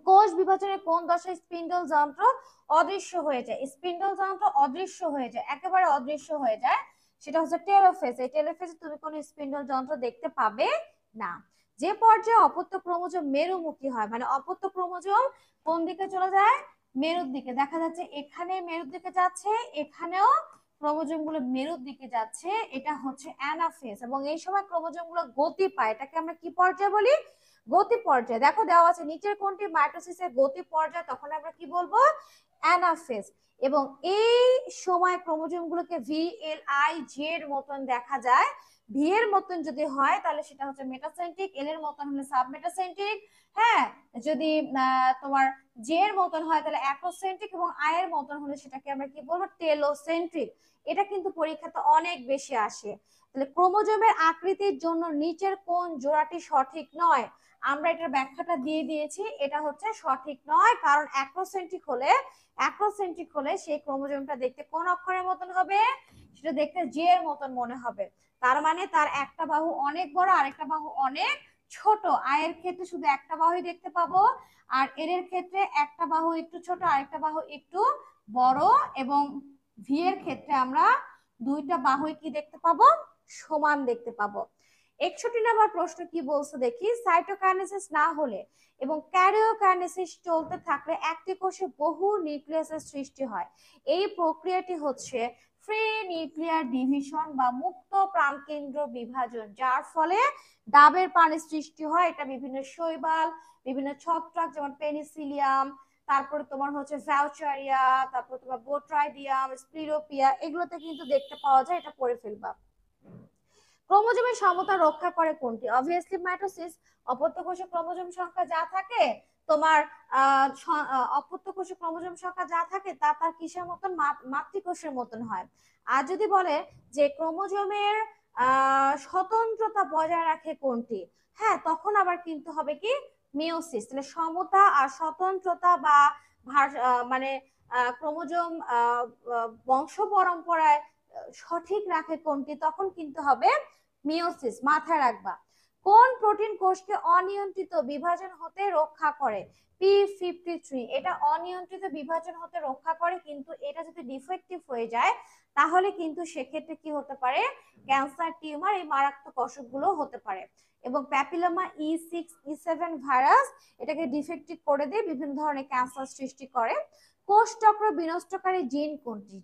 কোষ বিভাজনের কোন দশায় স্পিন্ডল যন্ত্র অদৃশ্য হয়ে যায়? স্পিন্ডল যন্ত্র অদৃশ্য হয়ে যায়, একেবারে অদৃশ্য হয়ে যায়, সেটা হচ্ছে টেলোফেজ। এই টেলোফেজে তুমি কোনো স্পিন্ডল যন্ত্র দেখতে পাবে না। যে পর্যায়ে অপত্য ক্রোমোজোম মেরুমুখী হয়, মানে অপত্য ক্রোমোজোম কোন দিকে চলে যায়? মেরুর দিকে। দেখা যাচ্ছে এখানে মেরুর দিকে যাচ্ছে, এখানেও ক্রোমোজোম গুলো মেরুর দিকে যাচ্ছে, এটা হচ্ছে অ্যানাফেজ। এবং এই সময় ক্রোমোজোম গুলো গতি পায়, এটাকে আমরা কি পর্যায়ে বলি? গতি পর্যায়ে। দেখো দেওয়া আছে নিচের কোনটি মাইটোসিসের গতি পর্যায়, তখন আমরা কি বলবো? অ্যানাফেজ। এবং এই সময় ক্রোমোজোম গুলোকে VLI-J এর মতন দেখা যায়। ভি এর মতন যদি হয় তাহলে সেটা হচ্ছে মেটাসেন্ট্রিক, এল এর মতন হলে সাবমেটাসেন্ট্রিক, হ্যাঁ, যদি তোমার জে এর মতন হয় তাহলে অ্যাক্রোসেন্ট্রিক, এবং আই এর মতন হলে সেটাকে আমরা কি বলবো? টেলোসেন্ট্রিক। এটা কিন্তু পরীক্ষাতে অনেক বেশি আসে। তাহলে ক্রোমোজোমের আকৃতির জন্য নিচের কোন জোড়াটি সঠিক নয়? আমরা এটার ব্যাখ্যাটা দিয়ে দিয়েছি, এটা হচ্ছে সঠিক নয়, কারণ অ্যাক্রোসেন্ট্রিক হলে সেই ক্রোমোজোমটা দেখতে কোন অক্ষরের মতন হবে? সেটা দেখতে জে এর মতন মনে হবে। তার মানে তার একটা বাহু অনেক বড়, আরেকটা বাহু অনেক ছোট। আয়ের ক্ষেত্রে শুধু একটা বাহুই দেখতে পাবো, আর এর ক্ষেত্রে একটা বাহু একটু ছোট, আরেকটা বাহু একটু বড়, এবং ভি এর ক্ষেত্রে আমরা দুইটা বাহুই কি দেখতে পাবো? সমান দেখতে পাবো। 61 নম্বর প্রশ্ন কি বলছে দেখি। সাইটোকাইনেসিস না হলে এবং ক্যারিওকাইনেসিস চলতে থাকলে একটি কোষে বহু নিউক্লিয়াসের সৃষ্টি হয়। এই প্রক্রিয়াটি হচ্ছে ফ্রি নিউক্লিয়ার ডিভিশন বা মুক্ত প্রাণকেন্দ্র বিভাজন, যার ফলে ডাবের পানির সৃষ্টি হয়। এটা বিভিন্ন শৈবাল, বিভিন্ন ছত্রাক যেমন পেনিসিলিয়াম, তারপরে তোমার হচ্ছে ভ্যাউচারিয়া, তারপর তোমার বোট্রাইডিয়াম, স্প্লিরোপিয়া, এগুলোতে কিন্তু দেখতে পাওয়া যায়। এটা পড়ে ফেলবা। ক্রোমোজোমের সমতা রক্ষা করে কোনটি? Obviously mitosis. অপত্য কোষে ক্রোমোজোম সংখ্যা যা থাকে তোমার অপত্য কোষে ক্রোমোজোম সংখ্যা যা থাকে তা তার কিসের মতন? মাতৃকোষের মতন হয়। আর যদি বলে যে ক্রোমোজোমের স্বতন্ত্রতা বজায় রাখে কোনটি, হ্যাঁ, তখন আবার কিন্তু হবে কি? মিওসিস। তাহলে সমতা আর স্বতন্ত্রতা বা মানে ক্রোমোজোম বংশ পরম্পরায় সঠিক রাখে কোনটি, তখন কিন্তু হবে মিওসিস। মাথায় রাখবা। কোন প্রোটিন কোষকে অনিয়ন্ত্রিত বিভাজন হতে রক্ষা করে? P53। এটা অনিয়ন্ত্রিত বিভাজন হতে রক্ষা করে, কিন্তু এটা যদি ডিফেক্টিভ হয়ে যায় তাহলে কিন্তু সেক্ষেত্রে কি হতে পারে? ক্যান্সার, টিউমার, এই মারাত্মক অসুখগুলো হতে পারে। এবং প্যাপিলোমা E6E7 ভাইরাস এটাকে ডিফেক্টিভ করে দিয়ে বিভিন্ন ধরনের ক্যান্সার সৃষ্টি করে। কোষ চক্র বিনষ্টকারী জিন কোনটি?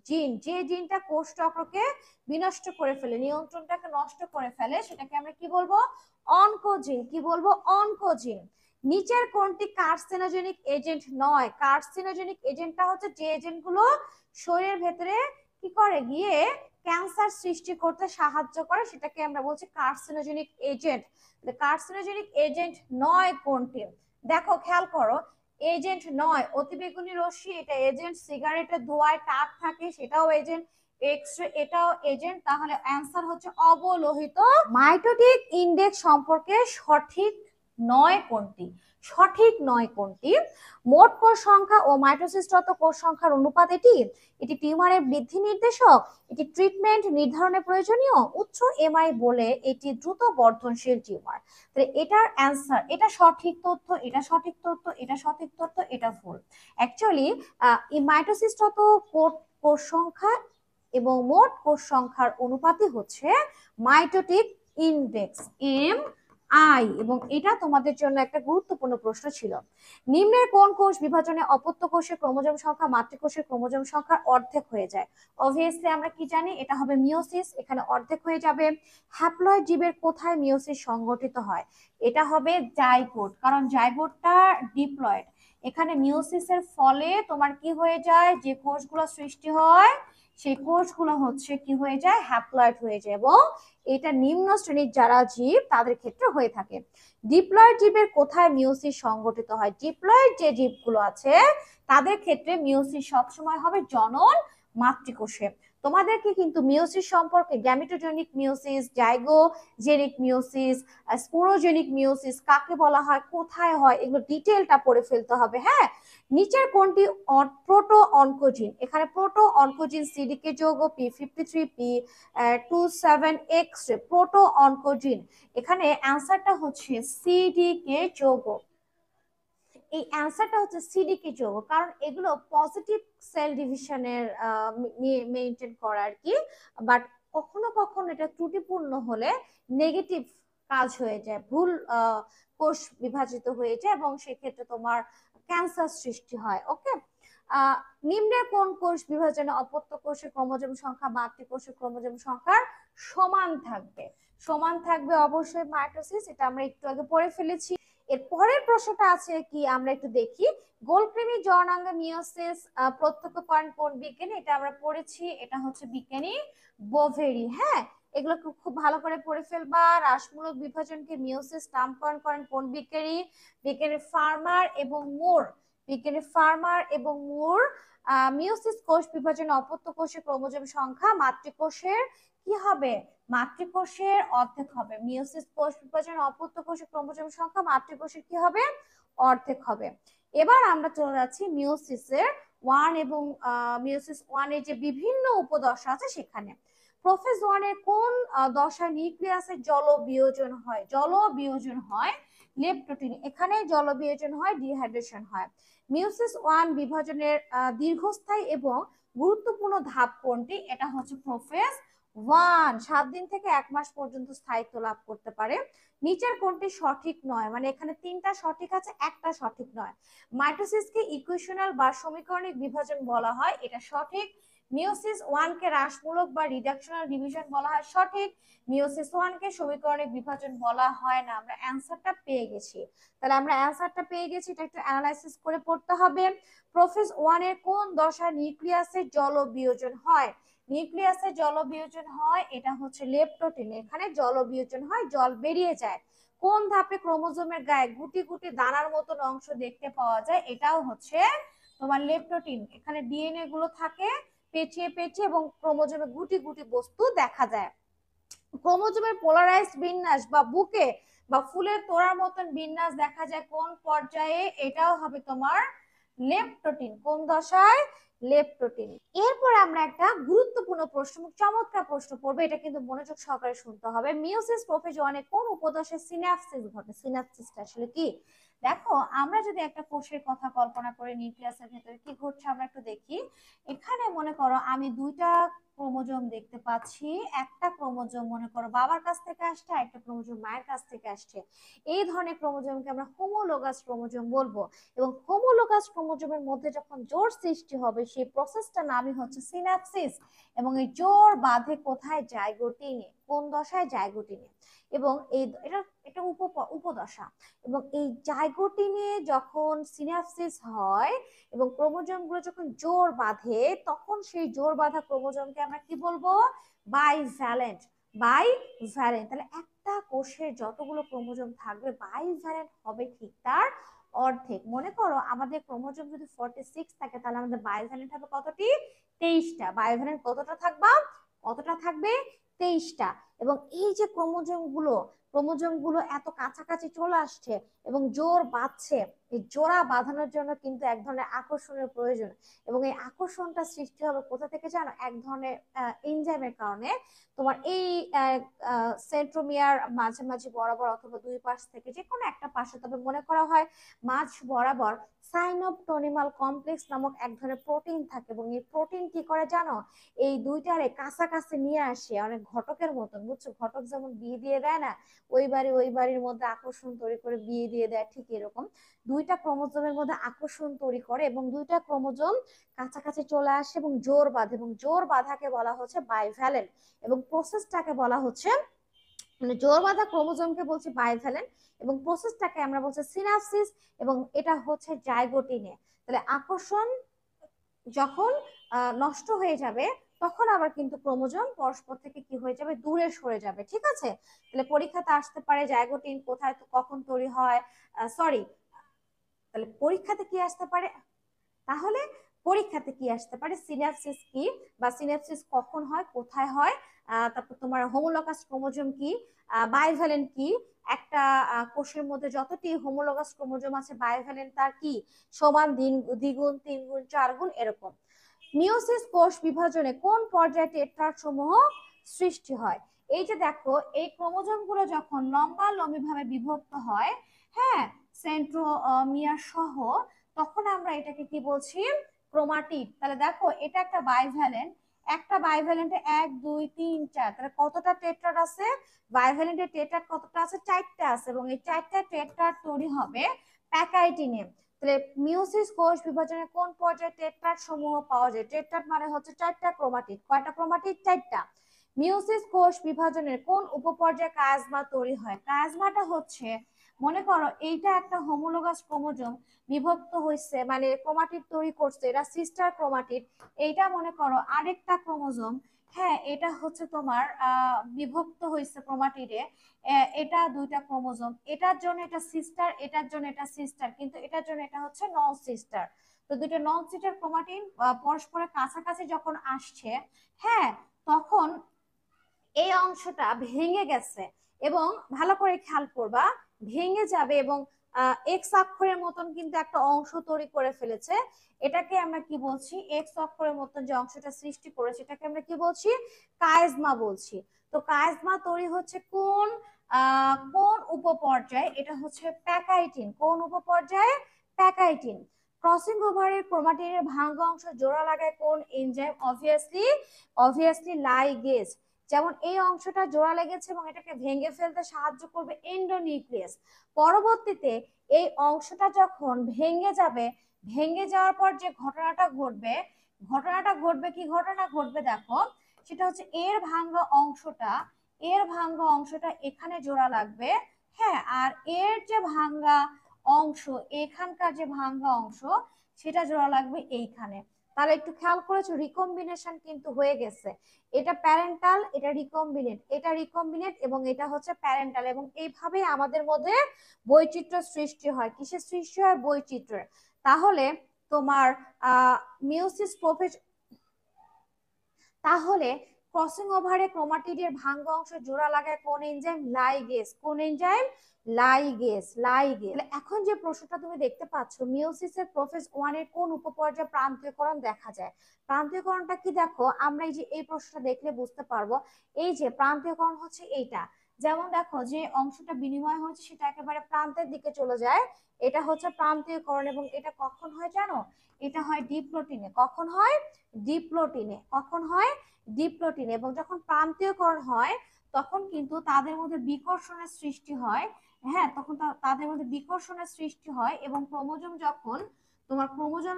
যে জিনটা কোষ চক্রকে বিনষ্ট করে ফেলে, নিয়ন্ত্রণটাকে নষ্ট করে ফেলে, সেটাকে আমরা কি বলবো? অনকোজিন। কি বলবো? অনকোজিন। নিচের কোনটি কার্সিনোজেনিক এজেন্ট নয়? কার্সিনোজেনিক এজেন্টটা হচ্ছে যে এজেন্টগুলো শরীরের ভেতরে কি করে গিয়ে ক্যান্সার সৃষ্টি করতে সাহায্য করে সেটাকে আমরা বলছি কার্সিনোজেনিক এজেন্ট। কার্সিনোজেনিক এজেন্ট নয় কোনটি? দেখো খেয়াল করো, এজেন্ট নয় অতিবেগুনি রশ্মি এটা এজেন্ট, সিগারেটের ধোঁয়ায় তাপ থাকে সেটাও এজেন্ট, এক্সরে এটাও এজেন্ট। তাহলে অ্যান্সার হচ্ছে অবলোহিত। মাইটোটিক ইন্ডেক্স সম্পর্কে সঠিক নয় কোনটি? সঠিক নয় কোনটি? মোট কোষ সংখ্যা ও মাইটোসিসরত কোষ সংখ্যার অনুপাত এটি, এটি টিউমারের বৃদ্ধি নির্দেশক, এটি ট্রিটমেন্ট নির্ধারণে প্রয়োজনীয়, উচ্চ এমআই বলে এটি দ্রুত বর্ধনশীল টিউমার। তাহলে এটার অ্যান্সার, এটা সঠিক তথ্য, এটা সঠিক তথ্য, এটা সঠিক তথ্য, এটা ভুল। অ্যাকচুয়ালি এই মাইটোসিসরত কোষ সংখ্যা এবং মোট কোষ সংখ্যার অনুপাতই হচ্ছে মাইটোটিক ইনডেক্স এম আই, এবং এটা তোমাদের জন্য একটা গুরুত্বপূর্ণ প্রশ্ন ছিল। নিম্নের কোন কোষ বিভাজনে অপত্য কোষের ক্রোমোজোম সংখ্যা মাতৃকোষের ক্রোমোজোম সংখ্যার অর্ধেক হয়ে যায়? অবভিয়াসলি আমরা কি জানি, এটা হবে মিওসিস, এখানে অর্ধেক হয়ে যাবে। হ্যাপ্লয়েড জীবের কোথায় মিওসিস সংগঠিত হয়? এটা হবে জাইগোট, কারণ জাইগোটটা ডিপ্লয়েড। এখানে মিওসিসের ফলে তোমার কি হয়ে যায়, যে কোষগুলো সৃষ্টি হয় সেই কোষগুলো হচ্ছে কি হয়ে যায়, হ্যাপ্লয়েড হয়ে যায়, এবং এটা নিম্ন শ্রেণীর যারা জীব তাদের ক্ষেত্রে হয়ে থাকে। ডিপ্লয়েড জীবের কোথায় মিওসিস সংগঠিত হয়? ডিপ্লয়েড যে জীবগুলো আছে তাদের ক্ষেত্রে মিওসিস সবসময় হবে জনন মাতৃকোষে। তোমাদেরকে কিন্তু মিওসিস সম্পর্কে গ্যামেটোজেনিক মিওসিস, জাইগোজেনিক মিওসিস, স্পোরোজেনিক মিওসিস কাকে বলা হয়, কোথায় হয়, এগুলো ডিটেলটা পড়ে ফেলতে হবে। হ্যাঁ, নিচের কোনটি প্রোটো অনকোজিন? এখানে প্রোটো অনকোজিন সিডিকে যৌগ P53 P27X প্রোটো অনকোজিন, এখানে অ্যান্সারটা হচ্ছে সিডিকে যৌগ। এই অ্যান্সারটা হচ্ছে সিডিকে যৌগ, কারণ এগুলো পজিটিভ সেল ডিভিশনের মেইনটেইন করা আর কি, বাট কখনো কখনো এটা ত্রুটিপূর্ণ হলে নেগেটিভ কাজ হয়ে যায়, ভুল কোষ বিভাজিত হয়ে যায়, এবং সেক্ষেত্রে তোমার ক্যান্সার সৃষ্টি হয়। ওকে, নিম্নের কোন কোষ বিভাজনে অপত্য কোষের ক্রোমোজোম সংখ্যা মাতৃকোষের ক্রোমোজোম সংখ্যার সমান থাকবে? সমান থাকবে অবশ্যই মাইটোসিস, এটা আমরা একটু আগে পড়ে ফেলেছি। এর পরের প্রশ্নটা আছে কি আমরা একটু দেখি, গোলকৃমি জননাঙ্গে মিওসিস প্রত্যক্ষ করেন কোন বিজ্ঞানী? এটা আমরা পড়েছি, এটা হচ্ছে বিজ্ঞানী বোভেরি। হ্যাঁ, এগুলো খুব ভালো করে পড়ে ফেলবা। রাসমূলক বিভাজনকে মিওসিস নামকরণ করেন কোন বিজ্ঞানী? বিজ্ঞানী ফার্মার এবং মুর। বিজ্ঞানী ফার্মার এবং মুর। মিওসিস কোষ বিভাজনে অপত্য কোষের ক্রোমোজোম সংখ্যা মাতৃকোষের কি হবে? মাতৃকোষের অর্ধেক হবে। মিওসিস কোষ বিভাজনে অপত্য কোষের ক্রোমোজোম সংখ্যা মাতৃকোষের কি হবে? অর্ধেক হবে। এবার আমরা চলে যাচ্ছি মিওসিসের ওয়ান এবং মিওসিস ওয়ানের যে বিভিন্ন উপদশা আছে সেখানে। প্রোফেজ ওয়ানের কোন দশায় নিউক্লিয়াসের জল বিয়োজন হয়? জল বিয়োজন হয় লেপটোটিন, এখানে জল বিয়োজন হয়, ডিহাইড্রেশন হয়। মিওসিস ওয়ান বিভাজনের দীর্ঘস্থায়ী এবং গুরুত্বপূর্ণ ধাপ কোনটি? এটা হচ্ছে প্রোফেজ ওয়ান, 7 দিন থেকে 1 মাস পর্যন্ত স্থায়িত্ব লাভ করতে পারে। নিচের কোনটি সঠিক নয়? মানে এখানে 3টা সঠিক আছে, একটা সঠিক নয়। মাইটোসিসকে ইকুয়েশনাল বা সমীকরণিক বিভাজন বলা হয়, এটা সঠিক। মিওসিস ওয়ানকে হ্রাসমূলক বা রিডাকশনাল ডিভিশন বলা হয়, সঠিক। মিওসিস ওয়ানকে সমীকরণিক বিভাজন বলা হয় না। আমরা অ্যান্সারটা পেয়ে গেছি, তাহলে আমরা অ্যান্সারটা পেয়ে গেছি, এটা একটু অ্যানালাইসিস করে পড়তে হবে। প্রোফেজ ওয়ানের কোন দশায় নিউক্লিয়াসের জল বিয়োজন হয়? নিউক্লিয়াসে জল বিয়োজন হয়, এটা হচ্ছে লেপটোটিন, এখানে জল বিয়োজন হয়, জল বেরিয়ে যায়। কোন ধাপে ক্রোমোজোমের গায়ে গুটি গুটি দানার মতন অংশ দেখতে পাওয়া যায়? এটাও হচ্ছে তোমার লেপটোটিন, এখানে ডিএনএ গুলো থাকে পেঁচিয়ে পেঁচিয়ে, এবং ক্রোমোজোমে গুটি গুটি বস্তু দেখা যায়। ক্রোমোজোমের পোলারাইজড বিন্যাস বা বুকে বা ফুলের তোড়ার মতন বিন্যাস দেখা যায় কোন পর্যায়ে? এটাও হবে তোমার লেপটোটিন। কোন দশায়? লেপটোটিন। এরপর আমরা একটা গুরুত্বপূর্ণ প্রশ্ন, চমৎকার প্রশ্ন পড়বো, এটা কিন্তু মনোযোগ সহকারে শুনতে হবে। মিওসিস প্রোফেজ ওয়ানে কোন উপদশায় সিনাপসিস ঘটে? সিনাপসিসটা আসলে কি? দেখো, আমরা যদি একটা কোষের কথা কল্পনা করে নিউক্লিয়াসের ভেতরে কি ঘটছে আমরা একটু দেখি। এখানে মনে করো আমি 2টা ক্রোমোজোম দেখতে পাচ্ছি, একটা ক্রোমোজোম মনে করো বাবার কাছ থেকে আসছে, একটা ক্রোমোজোম মায়ের কাছ থেকে আসছে। এই ধরনের ক্রোমোজোমকে আমরা হোমোলোগাস ক্রোমোজোম বলবো, এবং হোমোলোগাস ক্রোমোজোমের মধ্যে যখন জোড় সৃষ্টি হবে সেই প্রসেসটার নামই হচ্ছে সিনাপসিস, এবং এই জোড় বাঁধে কোথায়? জাইগোটিনে। কোন দশায়? জাইগোটিনে। এবং এটা এটা উপদশা। এবং এই জাইগোটিনে যখন সিনাপসিস হয় এবং ক্রোমোজোম গুলো যখন জোর বাঁধে, তখন সেই জোর বাঁধা ক্রোমোজোমকে আমরা কি বলবো? বাইভ্যালেন্ট। বাইভ্যালেন্ট। তাহলে একটা কোষের যতগুলো ক্রোমোজোম থাকবে, বাইভ্যালেন্ট হবে ঠিক তার অর্ধেক। মনে করো আমাদের ক্রোমোজোম যদি 46 থাকে, তাহলে আমাদের বাইভ্যালেন্ট হবে কতটি? 23টা। বাইভ্যালেন্ট কতটা থাকবে? 23টা। এবং এই যে ক্রোমোজোম গুলো এত কাছাকাছি চলে আসছে এবং জোর বাঁধছে, এই জোড়া বাঁধানোর জন্য কিন্তু এক ধরনের আকর্ষণের প্রয়োজন। এবং এই আকর্ষণটা সৃষ্টি হবে কোথা থেকে জানো? এক ধরনের এনজাইমের কারণে। তোমার এই সেন্ট্রোমিয়ার মাঝামাঝি বরাবর অথবা দুই পাশ থেকে যে কোনো একটা পাশে, তবে মনে করা হয় মাঝ বরাবর সাইনোপটোনিমাল কমপ্লেক্স নামক এক ধরনের প্রোটিন থাকে। এবং এই প্রোটিন কি করে জানো? এই দুইটারে কাছাকাছি নিয়ে আসে, অনেক ঘটকের মতন, বুঝছো? ঘটক যেমন বিয়ে দিয়ে দেয় না, ওই বাড়ির মধ্যে আকর্ষণ তৈরি করে বিয়ে দিয়ে দেয়, ঠিক এরকম দুইটা ক্রোমোজোমের মধ্যে আকর্ষণ তৈরি করে এবং দুইটা ক্রোমোজোম কাছাকাছি চলে আসে এবং জোর বাঁধে। এবং জোর বাঁধাকে বলা হচ্ছে বাইভ্যালেন্ট। এবং প্রসেসটাকে বলা হচ্ছে, মানে জোর বাঁধা ক্রোমোজোমকে বলছি বাইভ্যালেন্ট, এবং প্রসেসটাকে আমরা বলছি সিনাপসিস। এবং এটা হচ্ছে জাইগোটিনে। তাহলে আকর্ষণ যখন নষ্ট হয়ে যাবে, তখন আবার কিন্তু ক্রোমোজোম পরস্পর থেকে কি হয়ে যাবে? দূরে সরে যাবে। ঠিক আছে? তাহলে পরীক্ষাতে আসতে পারে জাইগোটিন কোথায় কখন তৈরি হয়, সরি, তাহলে পরীক্ষাতে কি আসতে পারে? তাহলে পরীক্ষাতে কি আসতে পারে? সিনাপসিস কি, বা সিনাপসিস কখন হয়, কোথায় হয়, তারপর তোমার হোমোলগাস ক্রোমোজোম কি, বাইভ্যালেন্ট কি, একটা কোষের মধ্যে যতটি হোমোলগাস ক্রোমোজোম আছে, বাইভ্যালেন্ট তার কি সমান দ্বিগুণ, তিনগুণ, চারগুণ, এরকম। মিওসিস কোষ বিভাজনে কোন পর্যায়ে টেট্রাড সমূহ সৃষ্টি হয়? এই যে দেখো, এই ক্রোমোজোম গুলো যখন লম্বালম্বি ভাবে বিভক্ত হয়, হ্যাঁ, সেন্ট্রোমিয়ার সহ, তখন আমরা এটাকে কি বলছি? ক্রোমাটিড। তাহলে দেখো, এটা একটা বাইভ্যালেন্টে 1 2 3 4, তাহলে কতটা টেট্রাড আছে? বাইভ্যালেন্টে টেট্রাড কতটা আছে? 4টা আছে। এবং এই 4টা টেট্রাড তৈরি হবে প্যাকাইটিনে। তাহলে মিওসিস কোষ বিভাজনে কোন পর্যায়ে টেট্রাড সমূহ পাওয়া যায়? টেট্রাড মানে হচ্ছে 4টা ক্রোমাটিড। কয়টা ক্রোমাটিড? 4টা। মিওসিস কোষ বিভাজনের কোন উপপর্যায়ে কায়াজমা তৈরি হয়? কায়াজমাটা হচ্ছে, মনে করো এইটা একটা হোমোলোগাস ক্রোমোজোম বিভক্ত হয়েছে, মানে ক্রোমাটিড তৈরি করছে, এটা সিস্টার ক্রোমাটিড। এইটা মনে করো আরেকটা ক্রোমোজোম, হ্যাঁ, এটা হচ্ছে তোমার বিভক্ত হয়েছে ক্রোমাটিডে। এটা দুইটা ক্রোমোজোম, এটার জন্য এটা সিস্টার, এটার জন্য এটা সিস্টার, কিন্তু এটার জন্য এটা হচ্ছে নন সিস্টার। তো দুইটা নন সিস্টার ক্রোমাটিন পরস্পরের কাছাকাছি যখন আসছে, হ্যাঁ, তখন এই অংশটা ভেঙে গেছে। এবং ভালো করে খেয়াল করবা, ভেঙে যাবে এবং এক্স অক্ষরের মতন কিন্তু একটা অংশ তৈরি করে ফেলেছে। এটাকে আমরা কি বলছি? এক্স অক্ষরের মতন যে অংশটা সৃষ্টি করেছে, এটাকে আমরা কি বলছি? কায়েজমা বলছি। তো কায়েজমা তৈরি হচ্ছে কোন উপপর্যায়ে? এটা হচ্ছে প্যাকাইটিন। কোন উপপর্যায়ে? প্যাকাইটিন। ক্রসিং ওভারের ক্রোমাটিনের ভাঙ্গা অংশ জোড়া লাগায় কোন এনজাইম? Obviously ligase. যেমন এই অংশটা জোড়া লেগেছে এবং এটাকে ভেঙে ফেলতে সাহায্য করবে এন্ডোনিউক্লিয়াস। পরবর্তীতে এই অংশটা যখন ভেঙে যাবে, ভেঙে যাওয়ার পর যে ঘটনাটা ঘটবে কি ঘটনা ঘটবে দেখো, সেটা হচ্ছে এর ভাঙ্গা অংশটা এখানে জোড়া লাগবে, হ্যাঁ, আর এর যে ভাঙ্গা অংশ, এখানকার যে ভাঙ্গা অংশ, সেটা জোড়া লাগবে এইখানে। তাহলে একটু খেয়াল করেছো, রিকম্বিনেশন কিন্তু হয়ে গেছে। এটা প্যারেন্টাল, এটা রিকম্বিনেট এবং এটা হচ্ছে প্যারেন্টাল। এবং এইভাবে আমাদের মধ্যে বৈচিত্র্য সৃষ্টি হয়। কিসের সৃষ্টি হয়? বৈচিত্র্যের। তাহলে তোমার মিওসিস প্রোফেজ তাহলে ক্রসিং ওভারে ক্রোমাটিডের ভাঙ্গা অংশ জোড়া লাগায় কোন এনজাইম? লাইগেজ। কোন এনজাইম? লাইগেজ। এখন যে প্রশ্নটা তুমি দেখতে পাচ্ছ, মিওসিসের প্রোফেজ 1 এর কোন উপপর্যায়ে প্রান্তীয়করণ দেখা যায়? প্রান্তীয়করণটা কি দেখো, আমরা এই যে এই প্রশ্নটা দেখলে বুঝতে পারবো। এই যে প্রান্তীয়করণ হচ্ছে এইটা, যেমন দেখো যে অংশটা বিনিময় হচ্ছে সেটা একেবারে প্রান্তের দিকে চলে যায়, এটা হচ্ছে প্রান্তীয়করণ। এবং এটা কখন হয় জানো? এটা হয় ডিপ্লোটিনে। কখন হয়? ডিপ্লোটিনে। এবং যখন প্রান্তীয়করণ হয়, তখন কিন্তু তাদের মধ্যে বিকর্ষণের সৃষ্টি হয়। হ্যাঁ, তখন তাদের মধ্যে বিকর্ষণের সৃষ্টি হয় এবং ক্রোমোজোম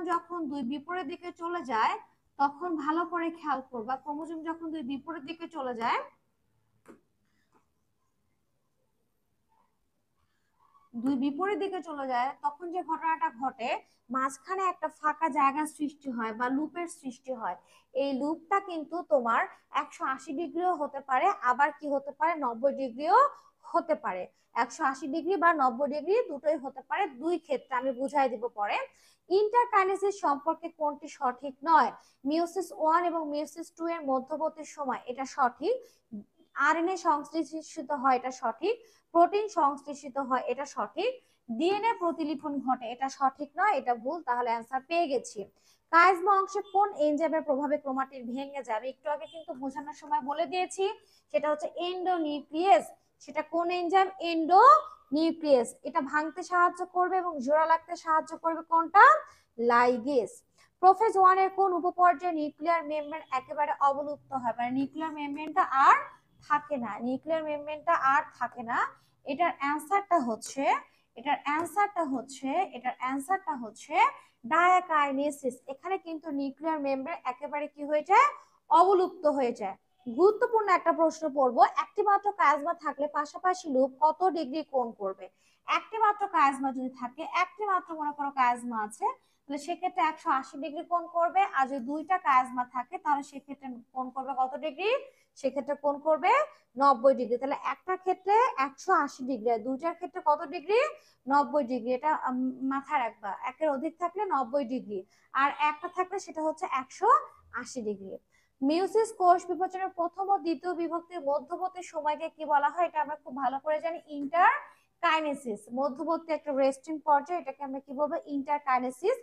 যখন দুই বিপরীত দিকে চলে যায়, তখন ভালো করে খেয়াল করবা, ক্রোমোজোম যখন দুই বিপরীত দিকে চলে যায়, দুই বিপরীত দিকে চলে যায়, তখন যে ঘটনাটা ঘটে, মাঝখানে একটা ফাঁকা জায়গা সৃষ্টি হয় বা লুপের সৃষ্টি হয়। এই লুপটা কিন্তু তোমার 180 ডিগ্রিও হতে পারে, আবার কি হতে পারে 90 ডিগ্রিও হতে পারে। 180 ডিগ্রি বা 90 ডিগ্রি দুটোই হতে পারে, দুই ক্ষেত্রে আমি বুঝাই দিব পরে। ইন্টারকাইনেসিস সম্পর্কে কোনটি সঠিক নয়? মিওসিস 1 এবং মিওসিস 2 এর মধ্যবর্তী সময়, এটা সঠিক। আরএনএ সংশ্লেষিত হয়, এটা সঠিক। প্রোটিন সংশ্লেষিত হয়, এটা সঠিক। ডিএনএ প্রতিলিপন ঘটে, এটা সঠিক নয়, এটা ভুল। তাহলে অ্যান্সার পেয়ে গেছি। কাইজমা অংশে কোন এনজাইমের প্রভাবে ক্রোমাটিন ভেঙে যাবে? একটু আগে কিন্তু বোঝানোর সময় বলে দিয়েছি, সেটা হচ্ছে এন্ডোনিউক্লিয়েস। সেটা কোন এনজাইম? এন্ডোনিউক্লিয়েস। এটা ভাঙতে সাহায্য করবে এবং জোড়া লাগতে সাহায্য করবে কোনটা? লাইগেস। প্রোফেজ 1 এর কোন উপপর্যায়ে নিউক্লিয়ার মেমব্রেন একেবারে অবলুপ্ত হয়? মানে নিউক্লিয়ার মেমব্রেনটা আর থাকে না, নিউক্লিয়ার মেমব্রেনটা আর থাকে না। এটার অ্যানসারটা হচ্ছে, এটার অ্যানসারটা হচ্ছে ডায়াকাইনেসিস। এখানে কিন্তু নিউক্লিয়ার মেমব্রেন একেবারে কি হয়ে যায়? অবলুপ্ত হয়ে যায়। গুরুত্বপূর্ণ একটা প্রশ্ন পড়বো, একটি মাত্র কায়াজমা থাকলে পাশাপাশি লুপ কত ডিগ্রি কোণ করবে? একটি মাত্র কায়াজমা যদি থাকে, একটি মাত্র মনে করো কায়াজমা আছে, তাহলে সেক্ষেত্রে 180 ডিগ্রি কোণ করবে। আর যদি দুইটা কায়াজমা থাকে তাহলে সেক্ষেত্রে কোণ করবে কত ডিগ্রি? সেক্ষেত্রে কোণ করবে 90 ডিগ্রি। তাহলে একটা ক্ষেত্রে 180 ডিগ্রি, আর দুইটার ক্ষেত্রে কত ডিগ্রি? 90 ডিগ্রি। এটা মাথায় রাখবা, একের অধিক থাকলে 90 ডিগ্রি, আর একটা থাকলে সেটা হচ্ছে 180 ডিগ্রি। মিউসিস কোষ বিভাজনের প্রথম ও দ্বিতীয় বিভক্তির মধ্যবর্তী সময়কে কি বলা হয়? এটা আমরা খুব ভালো করে জানি, ইন্টারকাইনেসিস। মধ্যবর্তী একটা রেস্টিং পর্যায়ে, এটাকে আমরা কি বলবো? ইন্টারকাইনেসিস।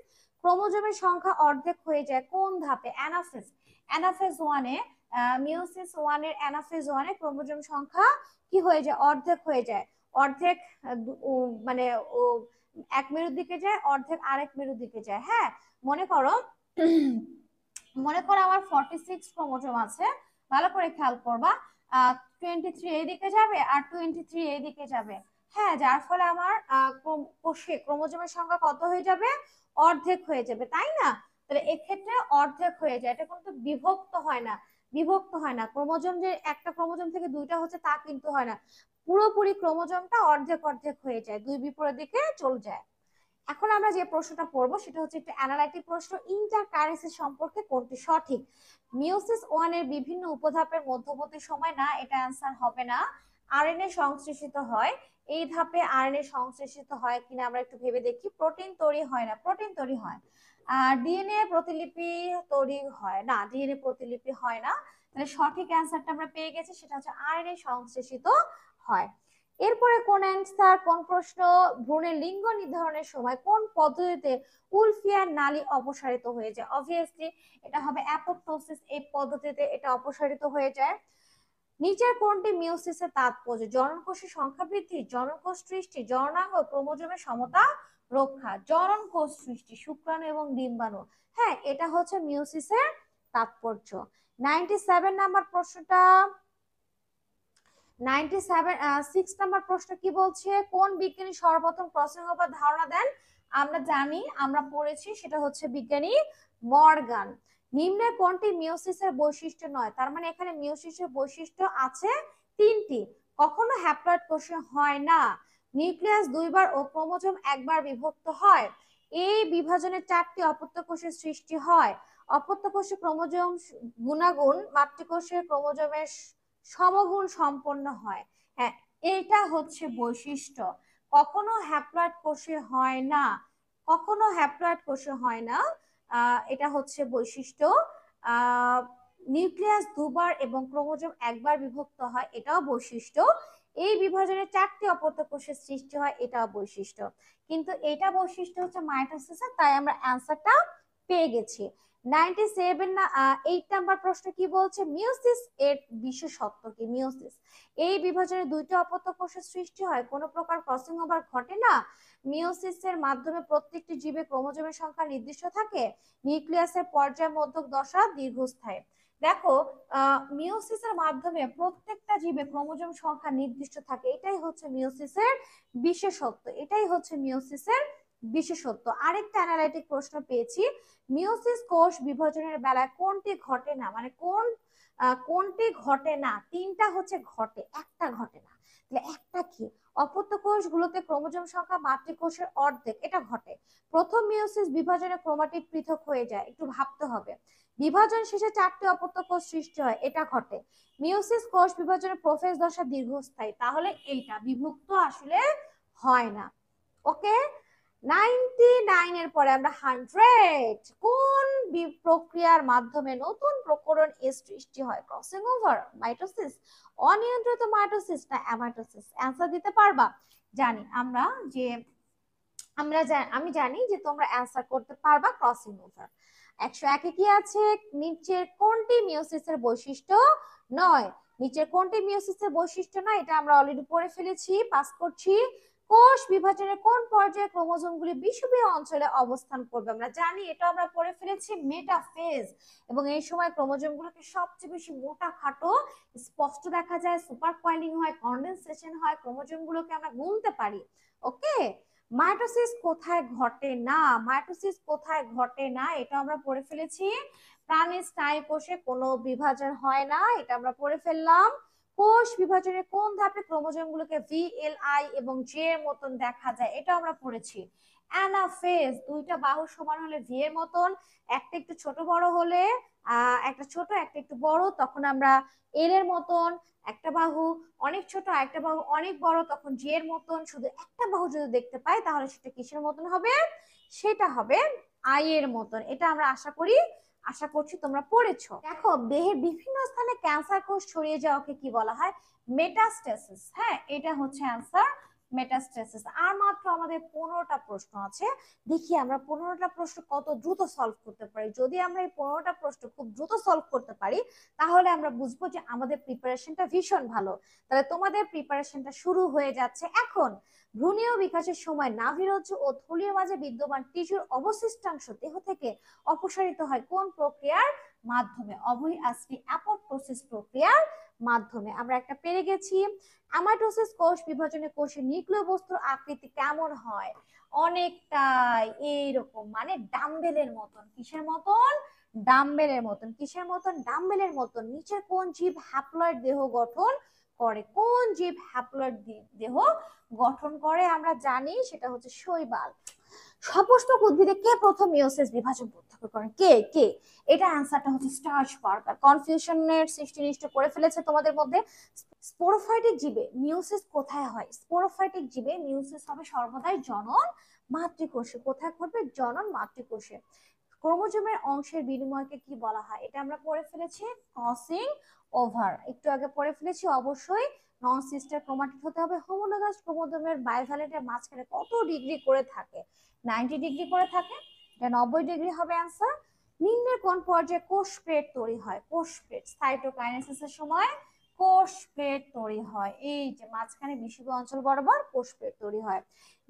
ক্রোমোজোমের সংখ্যা অর্ধেক হয়ে যায় কোন ধাপে? অ্যানাফেজ। অ্যানাফেজ 1-এ, মিওসিস 1 এর অ্যানাফেজ 1-এ ক্রোমোজোম সংখ্যা কি হয়ে যায়? অর্ধেক হয়ে যায়। অর্ধেক মানে এক মেরুর দিকে যায়, অর্ধেক আরেক মেরুর দিকে যায়। হ্যাঁ, মনে করো আমার 46 ক্রোমোজোম আছে, ভালো করে খেয়াল করবা। 23 এইদিকে যাবে আর 23 এইদিকে যাবে। হ্যাঁ, যার ফলে আমার কোষে ক্রোমোজোমের সংখ্যা কত হয়ে যাবে? অর্ধেক হয়ে যাবে, তাই না? তাহলে এক্ষেত্রে অর্ধেক হয়ে যায়, এটা কিন্তু বিভক্ত হয় না। ক্রোমোজোম যে একটা ক্রোমোজোম থেকে দুইটা হচ্ছে তা কিন্তু হয় না, পুরোপুরি ক্রোমোজোমটা অর্ধেক অর্ধেক হয়ে যায়, দুই বিপরীত দিকে চলে যায়। এখন আমরা যে প্রশ্নটা পড়বো সেটা হচ্ছে একটা অ্যানালাইটিক প্রশ্ন, ইন্টারকাইনেসিস সম্পর্কে কোনটি সঠিক? মিওসিস 1 এর বিভিন্ন উপধাপের মধ্যবর্তী সময়, না, এটা অ্যান্সার হবে না। আরএনএ সংশ্লেষিত হয়, এই ধাপে আরএনএ সংশ্লেষিত হয় কিনা আমরা একটু ভেবে দেখি। প্রোটিন তৈরি হয় না, প্রোটিন তৈরি হয়। আর ডিএনএ প্রতিলিপি তৈরি হয় না, ডিএনএ প্রতিলিপি হয় না। তাহলে সঠিক অ্যান্সারটা আমরা পেয়ে গেছি, সেটা হচ্ছে আরএনএ সংশ্লেষিত হয়। এরপরে কোন অ্যান্সার, কোন প্রশ্ন? ভ্রূণের লিঙ্গ নির্ধারণের সময় কোন পদ্ধতিতে উলফিয়ার নালী অপসারিত হয়ে যায়? অবভিয়াসলি এটা হবে অ্যাপোপ্টোসিস, এই পদ্ধতিতে এটা অপসারিত হয়ে যায়। নিচের কোনটি মিওসিসের তাৎপর্য? জননকোষের সংখ্যা বৃদ্ধি, জননকোষ সৃষ্টি, জননাঙ্গ, ক্রোমোজোমের সমতা রক্ষা। জননকোষ সৃষ্টি, শুক্রাণু এবং ডিম্বাণু। হ্যাঁ, এটা হচ্ছে মিওসিসের তাৎপর্য। 97 নাম্বার প্রশ্নটা, 6 নাম্বার প্রশ্ন কি বলছে? কোন বিজ্ঞানী সর্বপ্রথম ক্রসিং ওভার ধারণা দেন? আমরা জানি, আমরা পড়েছি, সেটা হচ্ছে বিজ্ঞানী মর্গান। নিম্নে কোনটি মিওসিসের বৈশিষ্ট্য নয়? তার মানে এখানে মিওসিসের বৈশিষ্ট্য আছে তিনটি। কখনো হ্যাপ্লয়েড কোষে হয় না, নিউক্লিয়াস দুইবার ও ক্রোমোজোম একবার বিভক্ত হয়, এই বিভাজনের 4টি অপত্য কোষের সৃষ্টি হয়, অপত্য কোষে ক্রোমোজোম গুণাগুণ মাতৃকোষের ক্রোমোজোমের সমগুণ সম্পন্ন হয়। হ্যাঁ, এটা হচ্ছে বৈশিষ্ট্য। কখনো হ্যাপ্লয়েড কোষে হয় না, এটা হচ্ছে বৈশিষ্ট্য। নিউক্লিয়াস দুবার এবং ক্রোমোজোম একবার বিভক্ত হয়, এটাও বৈশিষ্ট্য। এই বিভাজনের 4টি অপত্য কোষের সৃষ্টি হয়, এটাও বৈশিষ্ট্য। কিন্তু এটা বৈশিষ্ট্য হচ্ছে মাইটোসিসের, তাই আমরা অ্যান্সারটা পেয়ে গেছি। 8 নাম্বার প্রশ্ন কি বলছে? মিওসিস এর বিশেষত্ব কি? মিওসিস এই বিভাজনে 2টি অপত্য কোষের সৃষ্টি হয়, কোনো প্রকার ক্রসিং ওভার ঘটে না, মিওসিসের মাধ্যমে প্রত্যেকটি জীবে ক্রোমোজোমের সংখ্যা নির্দিষ্ট থাকে, নিউক্লিয়াসের পর্যায় মধ্যক দশা দীর্ঘস্থায়ী। দেখো, মিওসিসের মাধ্যমে প্রত্যেকটা জীবে ক্রোমোজোম সংখ্যা নির্দিষ্ট থাকে, এটাই হচ্ছে মিওসিসের বিশেষত্ব, এটাই হচ্ছে মিওসিসের বিশেষত্ব। আরেকটা অ্যানালাইটিক প্রশ্ন পেয়েছি, মিওসিস কোষ বিভাজনের বেলায় কোনটি ঘটে না, মানে কোনটি ঘটে না, তিনটা হচ্ছে ঘটে, একটা ঘটে না। তাহলে একটা কি? অপত্য কোষগুলোতে ক্রোমোজোম সংখ্যা মাতৃকোষের অর্ধেক, এটা ঘটে। প্রথম মিওসিস বিভাজনে ক্রোমাটিড পৃথক হয়ে যায়, একটু ভাবতে হবে। বিভাজন শেষে 4টি অপত্য কোষ সৃষ্টি হয়, এটা ঘটে। মিওসিস কোষ বিভাজনের প্রোফেজ দশা দীর্ঘস্থায়ী, তাহলে এইটা বিভক্ত আসলে হয় না। ওকে, 99 এর পরে আমরা 100। কোন প্রক্রিয়ার মাধ্যমে নতুন প্রকরণ এর সৃষ্টি হয়? ক্রসিং ওভার, মাইটোসিস, অনিয়ন্ত্রিত মাইটোসিস না অ্যামাইটোসিস? অ্যান্সার দিতে পারবা? জানি আমরা যে আমি জানি যে তোমরা অ্যান্সার করতে পারবা ক্রসিং ওভার। 101 কি আছে? নিচের কোনটি মিওসিসের বৈশিষ্ট্য নয়? নিচের কোনটি মিওসিসের বৈশিষ্ট্য নয়, এটা আমরা অলরেডি পড়ে ফেলেছি, পাস করছি। কোষ বিভাজনের কোন পর্যায়ে ক্রোমোজোমগুলি বিষুবীয় অঞ্চলে অবস্থান করবে? আমরা জানি, এটা আমরা পড়ে ফেলেছি, মেটাফেজ। এবং এই সময় ক্রোমোজোমগুলোকে সবচেয়ে বেশি মোটা খাটো স্পষ্ট দেখা যায়, সুপার কয়েলিং হয়, কন্ডেনসেশন হয়, ক্রোমোজোমগুলোকে আমরা গুনতে পারি। ওকে, মাইটোসিস কোথায় ঘটে না? মাইটোসিস কোথায় ঘটে না, এটা আমরা পড়ে ফেলেছি। প্রাণীর স্নায়ু কোষে কোনো বিভাজন হয় না, এটা আমরা পড়ে ফেললাম। কোষ বিভাজনের কোন ধাপে ক্রোমোজোমগুলোকে VLI এবং জে এর মতন দেখা যায়, এটা আমরা পড়েছি। অ্যানাফেজ, দুইটা বাহু সমান হলে ভি এর মতন, একটা একটু ছোট বড় হলে একটা ছোট একটা একটু বড়, তখন আমরা এল এর মতন। একটা বাহু অনেক ছোট, একটা বাহু অনেক বড়, তখন জি এর মতন। শুধু একটা বাহু যদি দেখতে পাই তাহলে সেটা কিসের মতন হবে? সেটা হবে আই এর মতন। এটা আমরা আশা করছি তোমরা পড়েছো। দেখো, দেহের বিভিন্ন স্থানে ক্যান্সার কোষ ছড়িয়ে যাওয়াকে কি বলা হয়? মেটাস্টেসিস। হ্যাঁ, এটা হচ্ছে অ্যান্সার, মেটাস্টেসিস। আর মাত্র আমাদের 15টা প্রশ্ন আছে। দেখি আমরা 15টা প্রশ্ন কত দ্রুত সলভ করতে পারি। যদি আমরা এই 15টা প্রশ্ন খুব দ্রুত সলভ করতে পারি তাহলে আমরা বুঝবো যে আমাদের প্রিপারেশনটা ভীষণ ভালো। তাহলে তোমাদের প্রিপারেশনটা শুরু হয়ে যাচ্ছে এখন। ভ্রূণীয় বিকাশের সময় নাভিরজ্জু ও থলির মাঝে বিদ্যমান টিস্যুর অবশিষ্টাংশ দেহ থেকে অপসারিত হয় কোন প্রক্রিয়ার মাধ্যমে? অ্যাপোপ্টোসিস প্রক্রিয়ার মাধ্যমে। আমরা একটা পেরে গেছি। অ্যামাইটোসিস কোষ বিভাজনে কোষের নিউক্লিয় বস্তুর আকৃতি কেমন হয়? অনেকটাই এইরকম, মানে ডাম্বেলের মতন। কিসের মতন? ডাম্বেলের মতন। কিসের মতন? ডাম্বেলের মতন। নিচের কোন জীব হ্যাপ্লয়েড দেহ গঠন করে? কোন জীব হ্যাপ্লয়েড দেহ গঠন করে? আমরা জানি সেটা হচ্ছে শৈবাল। সপুষ্পক উদ্ভিদে কে প্রথম মিওসিস বিভাজন প্রত্যক্ষ করেন? কে কে? এটা অ্যান্সারটা হচ্ছে স্টার্চ পার্কার। কনফিউশনের সৃষ্টি নিশ্চয় করে ফেলেছে তোমাদের মধ্যে। স্পোরোফাইটিক জীবে মিওসিস কোথায় হয়? স্পোরোফাইটিক জীবে মিওসিস হবে সর্বদাই জনন মাতৃকোষে। কোথায় ঘটবে? জনন মাতৃকোষে। ক্রোমোজোমের অংশের বিনিময়কে কি বলা হয়? এটা আমরা পড়ে ফেলেছি, ক্রসিং ওভার। একটু আগে পড়ে ফেলেছি। অবশ্যই নন সিস্টার ক্রোমাটিড হতে হবে। হোমোলোগাস ক্রোমোজোমের বাইভ্যালেন্টের মাঝখানে কত ডিগ্রি করে থাকে? 90 ডিগ্রি করে থাকে। এটা 90 ডিগ্রি হবে অ্যান্সার। নিম্নের কোন পর্যায়ে কোষ প্লেট তৈরি হয়? কোষ প্লেট সাইটোকাইনেসিসের সময় কোষ প্লেট তৈরি হয়। এই যে মাঝখানে বিষুবীয় অঞ্চল বরাবর কোষ প্লেট তৈরি হয়।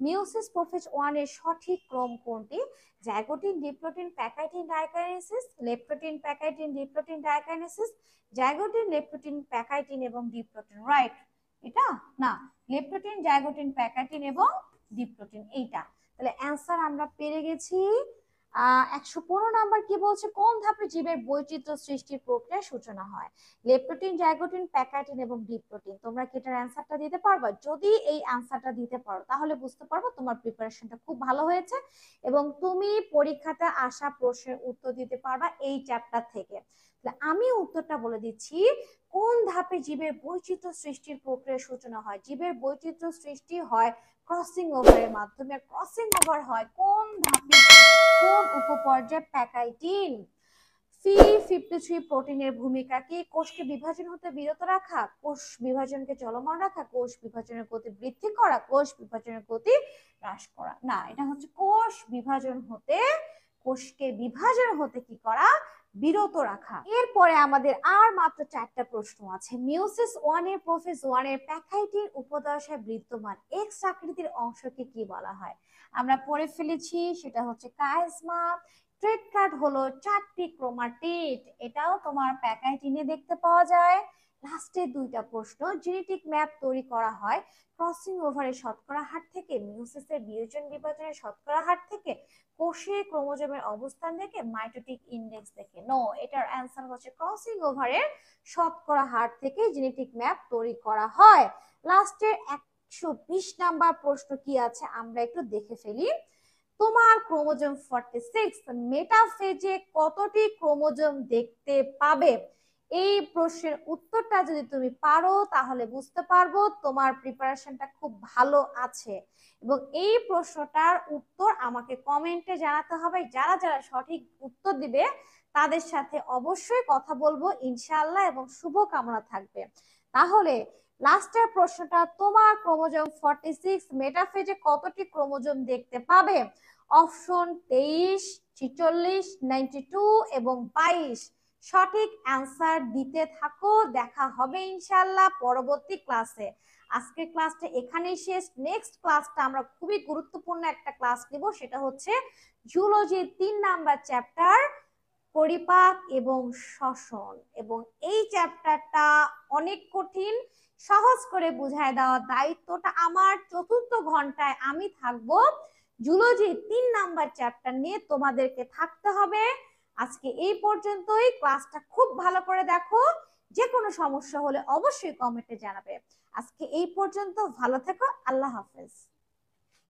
মিওসিস প্রোফেজ 1 এর সঠিক ক্রম কোনটি? Zygotene diplotene pachytene diakinesis, leptotene pachytene diplotene diakinesis, zygotene leptotene pachytene এবং ডিপ্লোটিন। রাইট? এটা না, লেপ্টোটিন জাইগোটিন প্যাকাইটিন এবং ডিপ্লোটিন, এইটা। তাহলে অ্যান্সার আমরা পেরে গেছি। 115 নাম্বার কি বলছে? কোন ধাপে জীবের বৈচিত্র্য সৃষ্টির প্রক্রিয়ার সূচনা হয়? লেপ্টোটিন জাইগোটিন প্যাকাইটিন এবং ডিপ্লোটিন। তোমরা কি এটার অ্যান্সারটা দিতে পারবা? যদি এই অ্যান্সারটা দিতে পারো তাহলে বুঝতে পারবো তোমার প্রিপারেশনটা খুব ভালো হয়েছে এবং তুমি পরীক্ষাতে আসা প্রশ্নের উত্তর দিতে পারবা এই চ্যাপ্টার থেকে। আমি উত্তরটা বলে দিচ্ছি। কোন ধাপে জীবের বৈচিত্র্য সৃষ্টির প্রক্রিয়ার সূচনা হয়? জীবের বৈচিত্র্য সৃষ্টি হয় ক্রসিং ওভারের মাধ্যমে। ক্রসিং ওভার হয় কোন ধাপে? কোন উপপর্যায়? প্যাকাইটিন। P53 প্রোটিনের ভূমিকা কি? কোষকে বিভাজন হতে বিরত রাখা, কোষ বিভাজনকে চলমান রাখা, কোষ বিভাজনের গতি বৃদ্ধি করা, কোষ বিভাজনের গতি হ্রাস করা? না, এটা হচ্ছে কোষকে বিভাজন হতে কি করা? বিরত রাখা। এরপরে আমাদের আর মাত্র 4টা প্রশ্ন আছে। মিওসিস 1 এর প্রোফেজ 1 এর প্যাকাইটিন উপদশায় বিদ্যমান এক্স আকৃতির অংশকে কি বলা হয়? আমরা পড়ে ফেলেছি, সেটা হচ্ছে কাইজমা। টেট্রাড হলো 4টি ক্রোমাটিড, এটাও তোমার প্যাকেজিংয়ে দেখতে পাওয়া যায়। লাস্টে 2টা প্রশ্ন, জেনেটিক ম্যাপ তৈরি করা হয় ক্রসিং ওভারের শতকরা হার থেকে, মিয়োসিসের বিয়োজন বিভাজনের শতকরা হার থেকে, কোষে ক্রোমোজোমের অবস্থান দেখে, মাইটোটিক ইন্ডেক্স দেখে। নো, এটার অ্যান্সার হচ্ছে ক্রসিং ওভারের শতকরা হার থেকে জেনেটিক ম্যাপ তৈরি করা হয়। লাস্টের 120 নাম্বার প্রশ্ন কি আছে আমরা একটু দেখে ফেলি। তোমার ক্রোমোজোম 46 মেটাফেজে কতটি ক্রোমোজোম দেখতে পাবে? এই প্রশ্নের উত্তরটা যদি তুমি পারো তাহলে বুঝতে পারবো তোমার প্রিপারেশনটা খুব ভালো আছে। এবং এই প্রশ্নটার উত্তর আমাকে কমেন্টে জানাতে হবে। যারা যারা সঠিক উত্তর দিবে তাদের সাথে অবশ্যই কথা বলবো ইনশাআল্লাহ, এবং শুভকামনা থাকবে। তাহলে লাস্টের প্রশ্নটা, তোমার ক্রোমোজোম 46 মেটাফেজে কতটি ক্রোমোজোম দেখতে পাবে? অপশন 23, 46, 92 এবং 22। সঠিক অ্যান্সার দিতে থাকো, দেখা হবে ইনশাআল্লাহ পরবর্তী ক্লাসে। আজকের ক্লাসটা এখানেই শেষ। নেক্সট ক্লাসটা আমরা খুবই গুরুত্বপূর্ণ একটা ক্লাস নিব, সেটা হচ্ছে জুলজি 3 নাম্বার চ্যাপ্টার, পরিপাক এবং শ্বসন। এবং এই চ্যাপ্টারটা অনেক কঠিন, সহজ করে বুঝায় দেওয়ার দায়িত্বটা আমার। চতুর্থ ঘন্টায় আমি থাকবো, জুলজি 3 নাম্বার চ্যাপ্টার নিয়ে তোমাদেরকে থাকতে হবে। আজকে এই পর্যন্তই, ক্লাসটা খুব ভালো করে দেখো। যে কোনো সমস্যা হলে অবশ্যই কমেন্টে জানাবে। আজকে এই পর্যন্ত, ভালো থেকো, আল্লাহ হাফেজ।